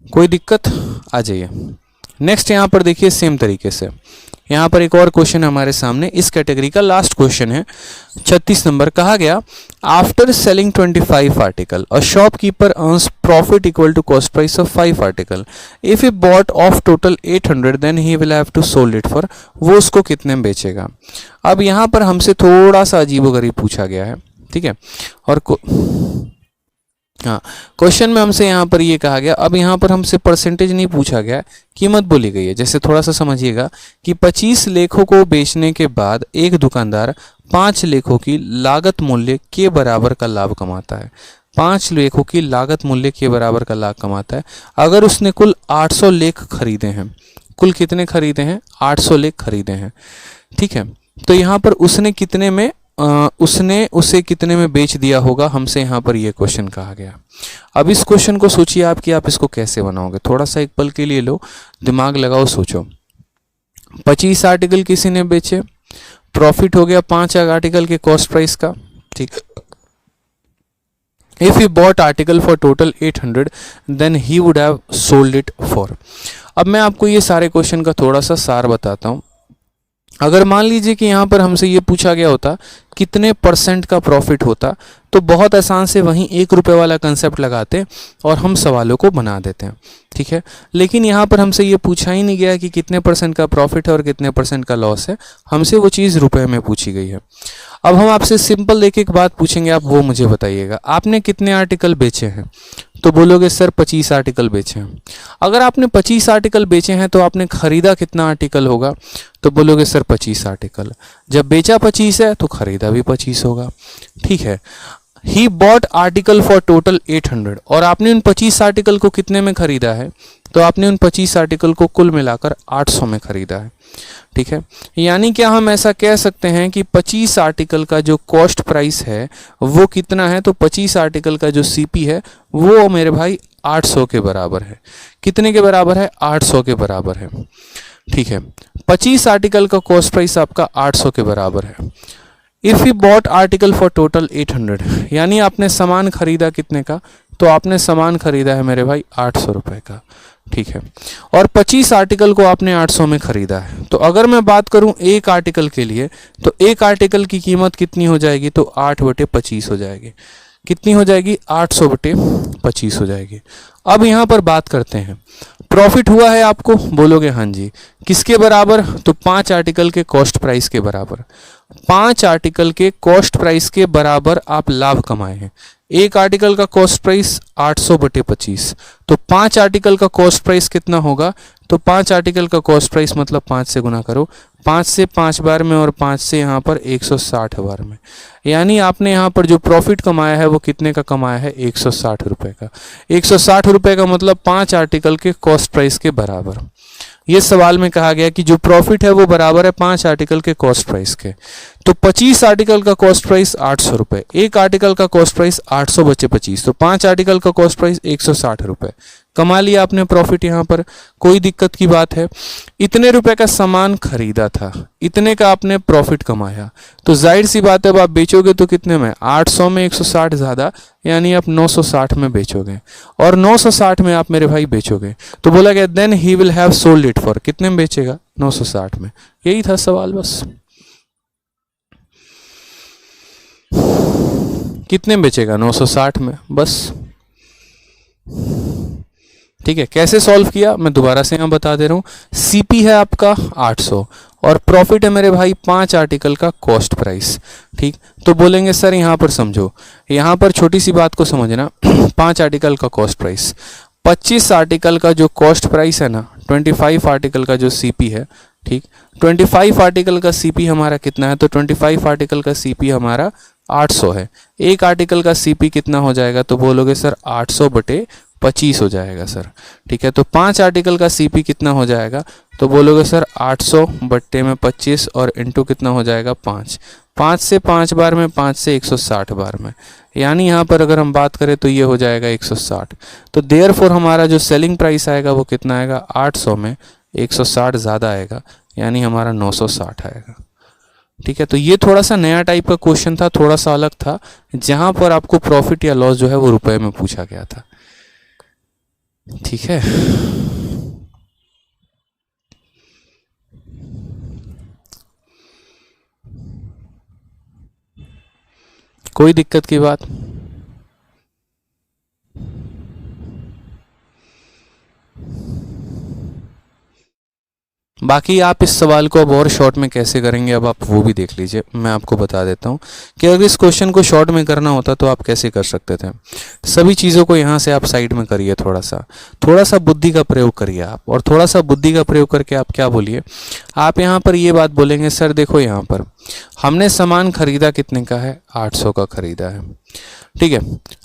कोई दिक्कत? आ जाइए नेक्स्ट। यहाँ पर देखिए सेम तरीके से यहाँ पर एक और क्वेश्चन हमारे सामने, इस कैटेगरी का लास्ट क्वेश्चन है, 36 नंबर। कहा गया after selling 25 article a shopkeeper earns profit equal to cost price of 5 article. If he bought of total 800 then he will have to sold it for, वो उसको कितने में बेचेगा? अब यहाँ पर हमसे थोड़ा सा अजीबोगरीब पूछा गया है। ठीक है, और हाँ, क्वेश्चन में हमसे यहाँ पर ये कहा गया, अब यहाँ पर हमसे परसेंटेज नहीं पूछा गया, कीमत बोली गई है। जैसे थोड़ा सा समझिएगा कि 25 लेखों को बेचने के बाद एक दुकानदार 5 लेखों की लागत मूल्य के बराबर का लाभ कमाता है। 5 लेखों की लागत मूल्य के बराबर का लाभ कमाता है अगर उसने कुल 800 लेख खरीदे हैं। कुल कितने खरीदे हैं? 800 लेख खरीदे हैं। ठीक है, तो यहाँ पर उसने कितने में उसने उसे कितने में बेच दिया होगा, हमसे यहाँ पर ये क्वेश्चन कहा गया। अब इस क्वेश्चन को सोचिए आप कि आप इसको कैसे बनाओगे। थोड़ा सा एक पल के लिए लो, दिमाग लगाओ, सोचो। 25 आर्टिकल किसी ने बेचे, प्रॉफिट हो गया 5 आर्टिकल के कॉस्ट प्राइस का। ठीक, if he bought article for total 800 then he would have sold it for. अब मैं आपको ये सारे क्वेश्चन का थोड़ा सा सार बताता हूँ। अगर मान लीजिए कि यहाँ पर हमसे ये पूछा गया होता कितने % का प्रॉफिट होता, तो बहुत आसान से वहीं 1 रुपये वाला कंसेप्ट लगाते और हम सवालों को बना देते हैं। ठीक है, लेकिन यहाँ पर हमसे ये पूछा ही नहीं गया कि कितने % का प्रॉफिट है और कितने % का लॉस है, हमसे वो चीज़ रुपए में पूछी गई है। अब हम आपसे सिंपल एक बात पूछेंगे, आप वो मुझे बताइएगा, आपने कितने आर्टिकल बेचे हैं? तो बोलोगे सर 25 आर्टिकल बेचे हैं। अगर आपने 25 आर्टिकल बेचे हैं तो आपने खरीदा कितना आर्टिकल होगा? तो बोलोगे सर 25 आर्टिकल। जब बेचा 25 है तो खरीदा भी 25 होगा। ठीक है, ही बॉट आर्टिकल फॉर टोटल 800 और आपने उन 25 आर्टिकल को कितने में खरीदा है? तो आपने उन 25 आर्टिकल को कुल मिलाकर 800 में खरीदा है। ठीक है, यानी क्या हम ऐसा कह सकते हैं कि 25 आर्टिकल का जो कॉस्ट प्राइस है वो कितना है? तो 25 आर्टिकल का जो सीपी है वो मेरे भाई 800 के बराबर है। कितने के बराबर है? 800 के बराबर है। ठीक है, 25 आर्टिकल का कॉस्ट प्राइस आपका 800 के बराबर है। If you bought article for total 800, यानी आपने सामान खरीदा कितने का? तो आपने सामान खरीदा है मेरे भाई 800 रुपए का। ठीक है, और 25 आर्टिकल को आपने 800 में खरीदा है। तो अगर मैं बात करूं एक आर्टिकल के लिए, तो एक आर्टिकल की कीमत कितनी हो जाएगी? तो 8/25 हो जाएगी। कितनी हो जाएगी? 800/25 हो जाएगी। अब यहाँ पर बात करते हैं, प्रॉफिट हुआ है आपको? बोलोगे हाँ जी। किसके बराबर? तो 5 आर्टिकल के कॉस्ट प्राइस के बराबर। 5 आर्टिकल के कॉस्ट प्राइस के बराबर आप लाभ कमाए हैं। एक आर्टिकल का कॉस्ट प्राइस 800/25, तो 5 आर्टिकल का कॉस्ट प्राइस कितना होगा? तो 5 आर्टिकल का कॉस्ट प्राइस मतलब 5 से गुना करो, 5 से 5 बार में और 5 से यहाँ पर 160 बार में, यानी आपने यहाँ पर जो प्रॉफिट कमाया है वो कितने का कमाया है? 160 रुपये का। 160 रुपये का मतलब 5 आर्टिकल के कॉस्ट प्राइस के बराबर। ये सवाल में कहा गया कि जो प्रॉफिट है वो बराबर है 5 आर्टिकल के कॉस्ट प्राइस के। तो 25 आर्टिकल का कॉस्ट प्राइस 800 रुपये, एक आर्टिकल का कॉस्ट प्राइस 800/25, तो 5 आर्टिकल का कॉस्ट प्राइस 160 रुपये। कमा लिया आपने प्रॉफिट। यहाँ पर कोई दिक्कत की बात है? इतने रुपए का सामान खरीदा था, इतने का आपने प्रॉफिट कमाया, तो जाहिर सी बात है अब आप बेचोगे तो कितने में? 800 में 160 ज़्यादा, यानी आप 960 में बेचोगे, और 960 में आप मेरे भाई बेचोगे। तो बोला गया then he will have sold it for, कितने में बेचेगा? 960 में। यही था सवाल बस। कितने में बेचेगा? 960 में, बस। ठीक है, कैसे सॉल्व किया मैं दोबारा से यहाँ बता दे रहा हूँ। सीपी है आपका 800 और प्रॉफिट है मेरे भाई 5 आर्टिकल का कॉस्ट प्राइस। ठीक, तो बोलेंगे सर यहाँ पर समझो, यहाँ पर छोटी सी बात को समझना। 5 आर्टिकल का कॉस्ट प्राइस, 25 आर्टिकल का जो कॉस्ट प्राइस है ना, 25 आर्टिकल का जो सीपी है। ठीक, 25 आर्टिकल का सीपी हमारा कितना है? तो 25 आर्टिकल का सीपी हमारा 800 है। एक आर्टिकल का सीपी कितना हो जाएगा? तो बोलोगे सर 800/25 हो जाएगा सर। ठीक है, तो 5 आर्टिकल का सीपी कितना हो जाएगा? तो बोलोगे सर 800/25 और इंटू कितना हो जाएगा? 5। 5 से 5 बार में, 5 से 160 बार में, यानी यहाँ पर अगर हम बात करें तो ये हो जाएगा 160। तो देयरफॉर हमारा जो सेलिंग प्राइस आएगा वो कितना आएगा? 800 में 160 ज़्यादा आएगा, यानी हमारा 960 आएगा। ठीक है, तो ये थोड़ा सा नया टाइप का क्वेश्चन था, थोड़ा सा अलग था, जहाँ पर आपको प्रॉफिट या लॉस जो है वो रुपए में पूछा गया था। ठीक है, कोई दिक्कत की बात? बाकी आप इस सवाल को अब और शॉर्ट में कैसे करेंगे अब आप वो भी देख लीजिए। मैं आपको बता देता हूँ कि अगर इस क्वेश्चन को शॉर्ट में करना होता तो आप कैसे कर सकते थे। सभी चीज़ों को यहाँ से आप साइड में करिए, थोड़ा सा बुद्धि का प्रयोग करिए आप, और थोड़ा सा बुद्धि का प्रयोग करके आप क्या बोलिए, आप यहाँ पर ये बात बोलेंगे, सर देखो यहाँ पर हमने सामान खरीदा कितने का है, 800 का खरीदा है। ठीक है,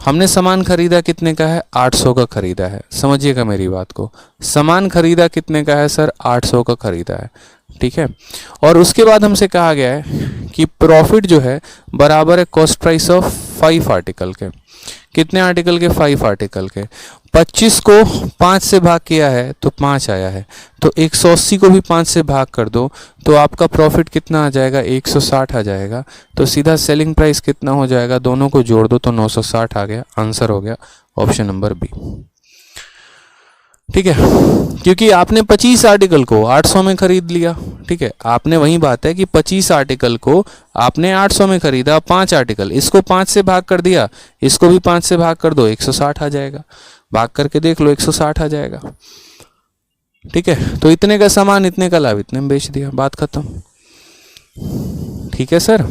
हमने सामान खरीदा कितने का है, 800 का खरीदा है। समझिएगा मेरी बात को, सामान खरीदा कितने का है सर, 800 का खरीदा है। ठीक है, और उसके बाद हमसे कहा गया है कि प्रॉफिट जो है बराबर है कॉस्ट प्राइस ऑफ 5 आर्टिकल के। कितने आर्टिकल के, 5 आर्टिकल के। 25 को 5 से भाग किया है तो 5 आया है, तो 180 को भी 5 से भाग कर दो तो आपका प्रॉफिट कितना आ जाएगा, 160 आ जाएगा। तो सीधा सेलिंग प्राइस कितना हो जाएगा, दोनों को जोड़ दो तो 960 आ गया। आंसर हो गया ऑप्शन नंबर बी। ठीक है, क्योंकि आपने 25 आर्टिकल को 800 में खरीद लिया। ठीक है, आपने वही बात है कि 25 आर्टिकल को आपने 800 में खरीदा, 5 आर्टिकल, इसको 5 से भाग कर दिया, इसको भी 5 से भाग कर दो, 160 आ जाएगा। भाग करके देख लो, 160 आ जाएगा। ठीक है, तो इतने का सामान इतने का लाभ, इतने में बेच दिया, बात खत्म। ठीक है सर,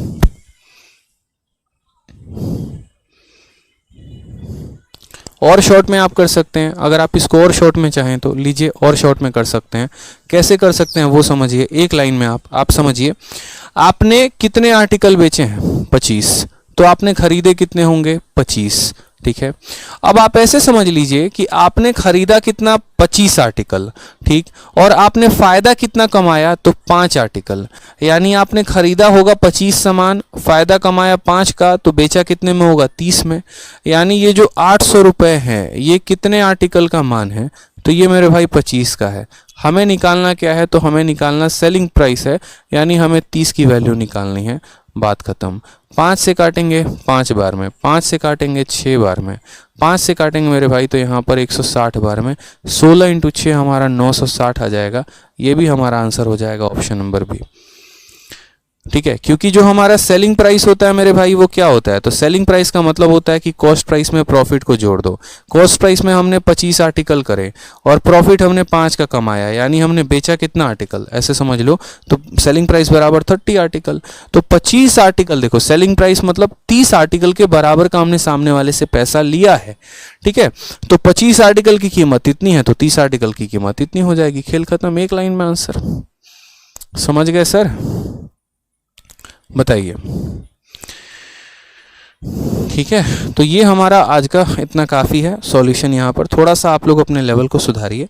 और शॉर्ट में आप कर सकते हैं, अगर आप इसको और शॉर्ट में चाहें तो लीजिए, और शॉर्ट में कर सकते हैं। कैसे कर सकते हैं वो समझिए, एक लाइन में आप समझिए। आपने कितने आर्टिकल बेचे हैं, 25, तो आपने खरीदे कितने होंगे, 25। ठीक है, अब आप ऐसे समझ लीजिए कि आपने खरीदा कितना, 25 आर्टिकल। ठीक, और आपने फायदा कितना कमाया, तो 5 आर्टिकल। यानी आपने खरीदा होगा 25 सामान, फायदा कमाया 5 का, तो बेचा कितने में होगा, 30 में। यानी ये जो 800 रुपये है ये कितने आर्टिकल का मान है, तो ये मेरे भाई 25 का है। हमें निकालना क्या है, तो हमें निकालना सेलिंग प्राइस है, यानी हमें 30 की वैल्यू निकालनी है। बात खत्म। 5 से काटेंगे 5 बार में, 5 से काटेंगे 6 बार में, 5 से काटेंगे मेरे भाई तो यहाँ पर 160 बार में। 16 इंटू 6 हमारा 960 आ जाएगा। ये भी हमारा आंसर हो जाएगा ऑप्शन नंबर बी। ठीक है, क्योंकि जो हमारा सेलिंग प्राइस होता है मेरे भाई वो क्या होता है, तो सेलिंग प्राइस का मतलब होता है कि कॉस्ट प्राइस में प्रॉफिट को जोड़ दो। कॉस्ट प्राइस में हमने 25 आर्टिकल करे और प्रॉफिट हमने 5 का कमाया, यानी हमने बेचा कितना आर्टिकल, ऐसे समझ लो। तो सेलिंग प्राइस बराबर 30 आर्टिकल। तो 25 आर्टिकल, देखो सेलिंग प्राइस मतलब 30 आर्टिकल के बराबर का हमने सामने वाले से पैसा लिया है। ठीक है, तो 25 आर्टिकल की कीमत इतनी है तो 30 आर्टिकल की कीमत इतनी हो जाएगी। खेल खत्म, एक लाइन में आंसर। समझ गए सर, बताइए। ठीक है, तो ये हमारा आज का इतना काफ़ी है सॉल्यूशन। यहाँ पर थोड़ा सा आप लोग अपने लेवल को सुधारिए,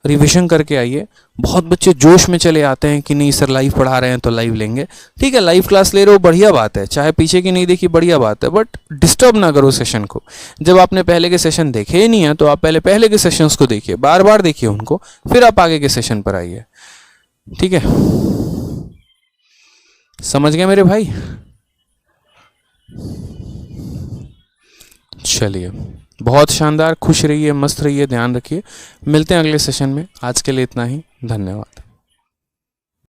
रिवीजन करके आइए। बहुत बच्चे जोश में चले आते हैं कि नहीं सर लाइव पढ़ा रहे हैं तो लाइव लेंगे। ठीक है, लाइव क्लास ले रहे हो बढ़िया बात है, चाहे पीछे की नहीं देखी बढ़िया बात है, बट डिस्टर्ब ना करो सेशन को। जब आपने पहले के सेशन देखे ही नहीं है तो आप पहले के सेशंस को देखिए, बार बार देखिए उनको, फिर आप आगे के सेशन पर आइए। ठीक है, समझ गए मेरे भाई। चलिए, बहुत शानदार, खुश रहिए, मस्त रहिए, ध्यान रखिए। मिलते हैं अगले सेशन में। आज के लिए इतना ही, धन्यवाद।